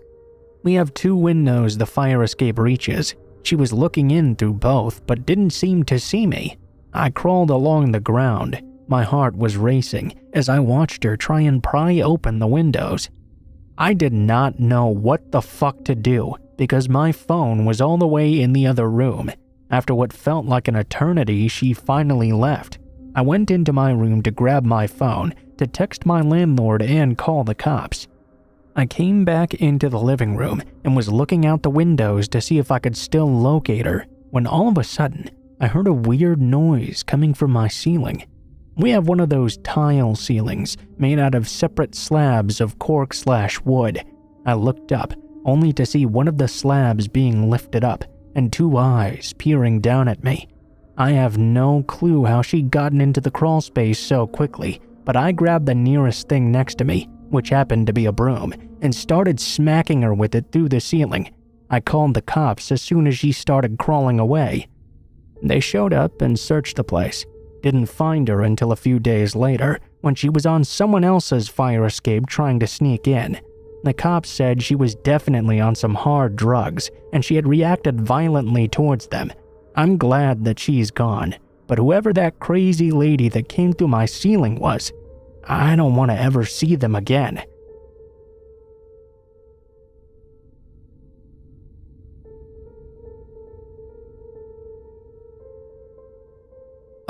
We have 2 windows the fire escape reaches. She was looking in through both, but didn't seem to see me. I crawled along the ground. My heart was racing as I watched her try and pry open the windows. I did not know what the fuck to do because my phone was all the way in the other room. After what felt like an eternity, she finally left. I went into my room to grab my phone to text my landlord and call the cops. I came back into the living room and was looking out the windows to see if I could still locate her, when all of a sudden, I heard a weird noise coming from my ceiling. We have one of those tile ceilings made out of separate slabs of cork/wood. I looked up, only to see one of the slabs being lifted up and 2 eyes peering down at me. I have no clue how she'd gotten into the crawl space so quickly, but I grabbed the nearest thing next to me, which happened to be a broom, and started smacking her with it through the ceiling. I called the cops as soon as she started crawling away. They showed up and searched the place. Didn't find her until a few days later, when she was on someone else's fire escape trying to sneak in. The cops said she was definitely on some hard drugs, and she had reacted violently towards them. I'm glad that she's gone, but whoever that crazy lady that came through my ceiling was, I don't want to ever see them again.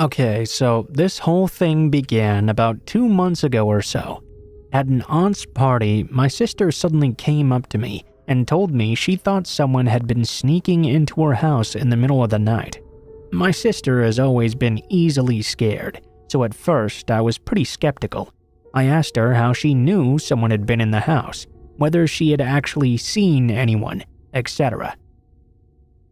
Okay, so this whole thing began about 2 months ago or so. At an aunt's party, my sister suddenly came up to me and told me she thought someone had been sneaking into her house in the middle of the night. My sister has always been easily scared, so at first I was pretty skeptical. I asked her how she knew someone had been in the house, whether she had actually seen anyone, etc.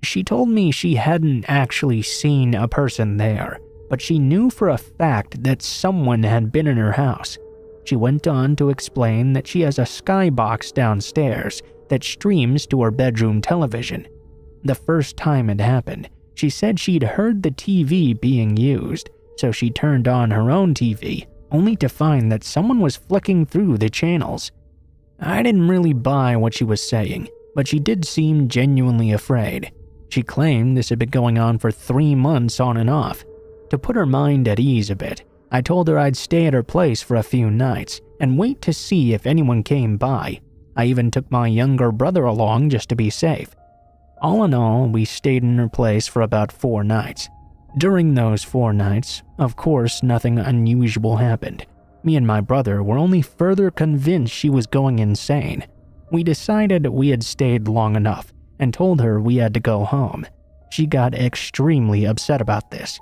She told me she hadn't actually seen a person there, but she knew for a fact that someone had been in her house. She went on to explain that she has a skybox downstairs that streams to her bedroom television. The first time it happened, she said she'd heard the TV being used, so she turned on her own TV, only to find that someone was flicking through the channels. I didn't really buy what she was saying, but she did seem genuinely afraid. She claimed this had been going on for 3 months on and off. To put her mind at ease a bit, I told her I'd stay at her place for a few nights and wait to see if anyone came by. I even took my younger brother along just to be safe. All in all, we stayed in her place for about 4 nights. During those 4 nights, of course, nothing unusual happened. Me and my brother were only further convinced she was going insane. We decided we had stayed long enough and told her we had to go home. She got extremely upset about this.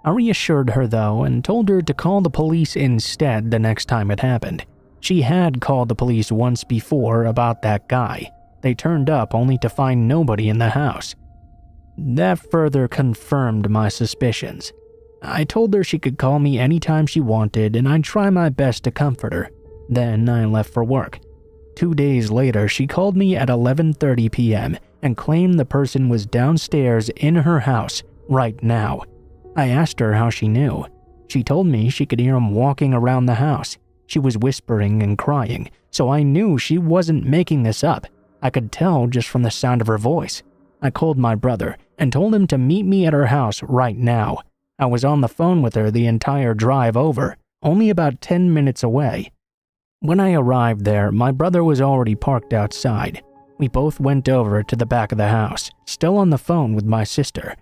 I reassured her though and told her to call the police instead the next time it happened. She had called the police once before about that guy. They turned up only to find nobody in the house. That further confirmed my suspicions. I told her she could call me anytime she wanted and I'd try my best to comfort her. Then I left for work. 2 days later, she called me at 11:30 p.m. and claimed the person was downstairs in her house right now. I asked her how she knew. She told me she could hear him walking around the house. She was whispering and crying, so I knew she wasn't making this up. I could tell just from the sound of her voice. I called my brother and told him to meet me at her house right now. I was on the phone with her the entire drive over, only about 10 minutes away. When I arrived there, my brother was already parked outside. We both went over to the back of the house, still on the phone with my sister.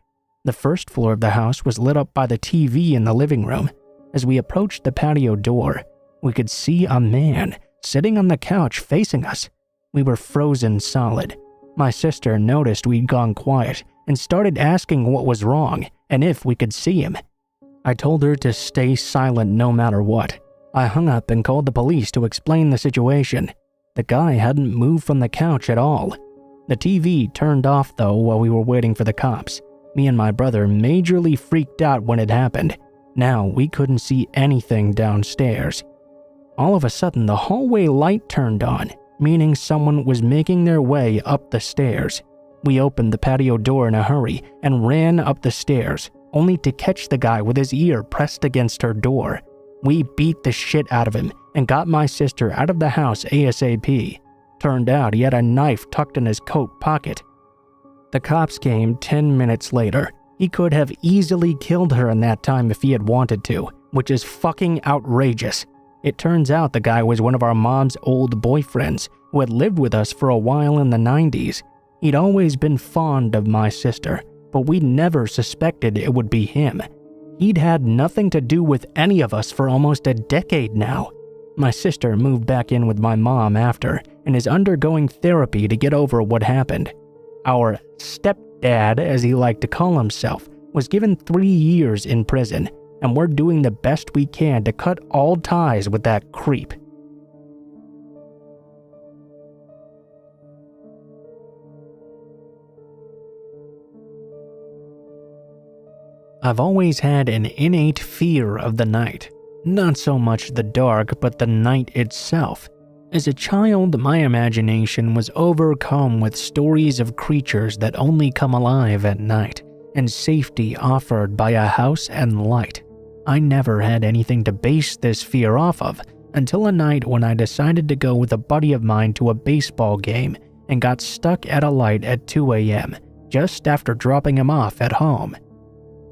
The first floor of the house was lit up by the TV in the living room. As we approached the patio door, we could see a man sitting on the couch facing us. We were frozen solid. My sister noticed we'd gone quiet and started asking what was wrong and if we could see him. I told her to stay silent no matter what. I hung up and called the police to explain the situation. The guy hadn't moved from the couch at all. The TV turned off though while we were waiting for the cops. Me and my brother majorly freaked out when it happened. Now we couldn't see anything downstairs. All of a sudden, the hallway light turned on, meaning someone was making their way up the stairs. We opened the patio door in a hurry and ran up the stairs, only to catch the guy with his ear pressed against her door. We beat the shit out of him and got my sister out of the house ASAP. Turned out he had a knife tucked in his coat pocket. The cops came 10 minutes later. He could have easily killed her in that time if he had wanted to, which is fucking outrageous. It turns out the guy was one of our mom's old boyfriends who had lived with us for a while in the 90s. He'd always been fond of my sister, but we never suspected it would be him. He'd had nothing to do with any of us for almost a decade now. My sister moved back in with my mom after and is undergoing therapy to get over what happened. Our stepdad, as he liked to call himself, was given 3 years in prison, and we're doing the best we can to cut all ties with that creep. I've always had an innate fear of the night. Not so much the dark, but the night itself. As a child, my imagination was overcome with stories of creatures that only come alive at night, and safety offered by a house and light. I never had anything to base this fear off of until a night when I decided to go with a buddy of mine to a baseball game and got stuck at a light at 2 a.m., just after dropping him off at home.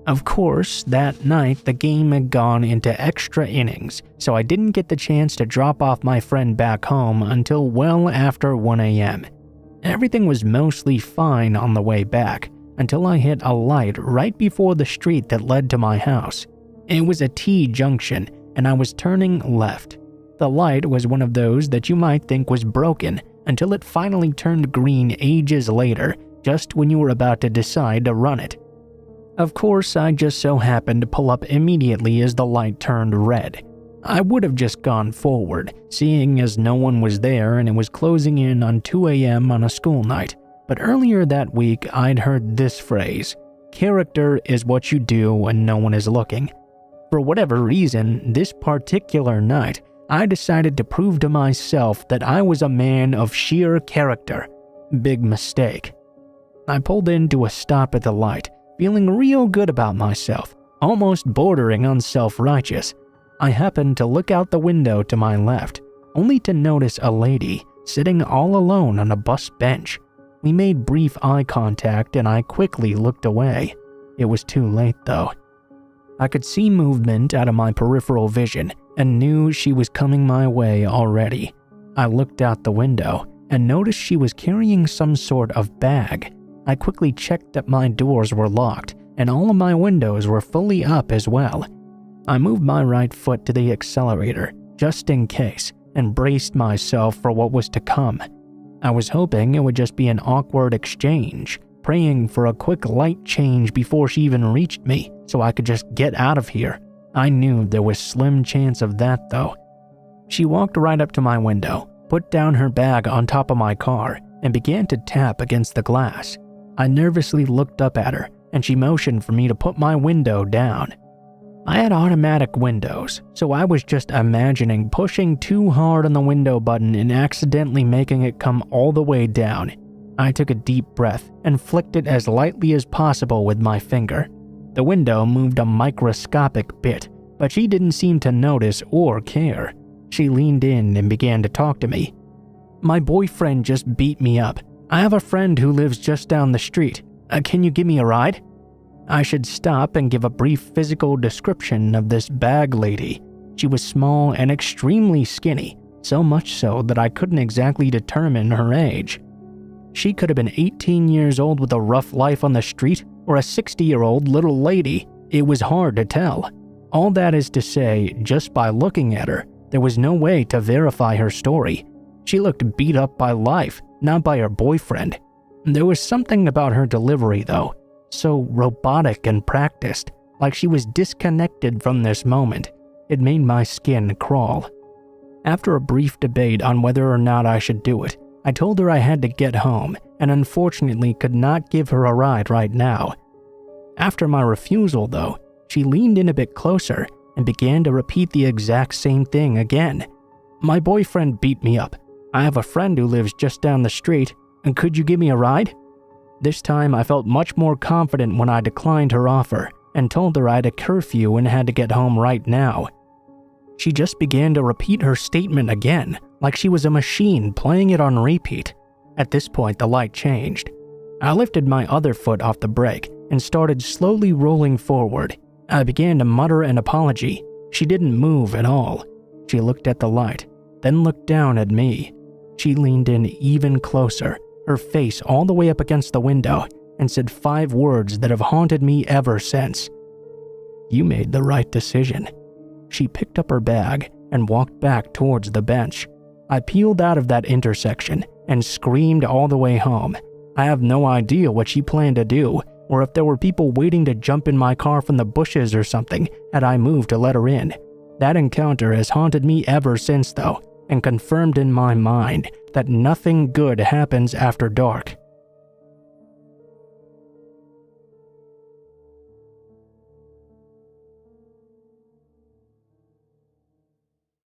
Of course, that night the game had gone into extra innings, so I didn't get the chance to drop off my friend back home until well after 1 a.m. Everything was mostly fine on the way back, until I hit a light right before the street that led to my house. It was a T-junction, and I was turning left. The light was one of those that you might think was broken until it finally turned green ages later, just when you were about to decide to run it. Of course, I just so happened to pull up immediately as the light turned red. I would have just gone forward, seeing as no one was there and it was closing in on 2 a.m. on a school night. But earlier that week, I'd heard this phrase, "Character is what you do when no one is looking." For whatever reason, this particular night, I decided to prove to myself that I was a man of sheer character. Big mistake. I pulled into a stop at the light, feeling real good about myself, almost bordering on self-righteous. I happened to look out the window to my left, only to notice a lady sitting all alone on a bus bench. We made brief eye contact and I quickly looked away. It was too late though. I could see movement out of my peripheral vision and knew she was coming my way already. I looked out the window and noticed she was carrying some sort of bag. I quickly checked that my doors were locked and all of my windows were fully up as well. I moved my right foot to the accelerator, just in case, and braced myself for what was to come. I was hoping it would just be an awkward exchange, praying for a quick light change before she even reached me so I could just get out of here. I knew there was slim chance of that though. She walked right up to my window, put down her bag on top of my car, and began to tap against the glass. I nervously looked up at her, and she motioned for me to put my window down. I had automatic windows, so I was just imagining pushing too hard on the window button and accidentally making it come all the way down. I took a deep breath and flicked it as lightly as possible with my finger. The window moved a microscopic bit, but she didn't seem to notice or care. She leaned in and began to talk to me. "My boyfriend just beat me up. I have a friend who lives just down the street. Can you give me a ride?" I should stop and give a brief physical description of this bag lady. She was small and extremely skinny, so much so that I couldn't exactly determine her age. She could have been 18 years old with a rough life on the street, or a 60-year-old little lady. It was hard to tell. All that is to say, just by looking at her, there was no way to verify her story. She looked beat up by life, not by her boyfriend. There was something about her delivery though, so robotic and practiced, like she was disconnected from this moment. It made my skin crawl. After a brief debate on whether or not I should do it, I told her I had to get home and unfortunately could not give her a ride right now. After my refusal though, she leaned in a bit closer and began to repeat the exact same thing again. "My boyfriend beat me up. I have a friend who lives just down the street, and could you give me a ride?" This time I felt much more confident when I declined her offer and told her I had a curfew and had to get home right now. She just began to repeat her statement again, like she was a machine playing it on repeat. At this point, the light changed. I lifted my other foot off the brake and started slowly rolling forward. I began to mutter an apology. She didn't move at all. She looked at the light, then looked down at me. She leaned in even closer, her face all the way up against the window, and said 5 words that have haunted me ever since. "You made the right decision." She picked up her bag and walked back towards the bench. I peeled out of that intersection and screamed all the way home. I have no idea what she planned to do, or if there were people waiting to jump in my car from the bushes or something had I moved to let her in. That encounter has haunted me ever since though, and confirmed in my mind that nothing good happens after dark.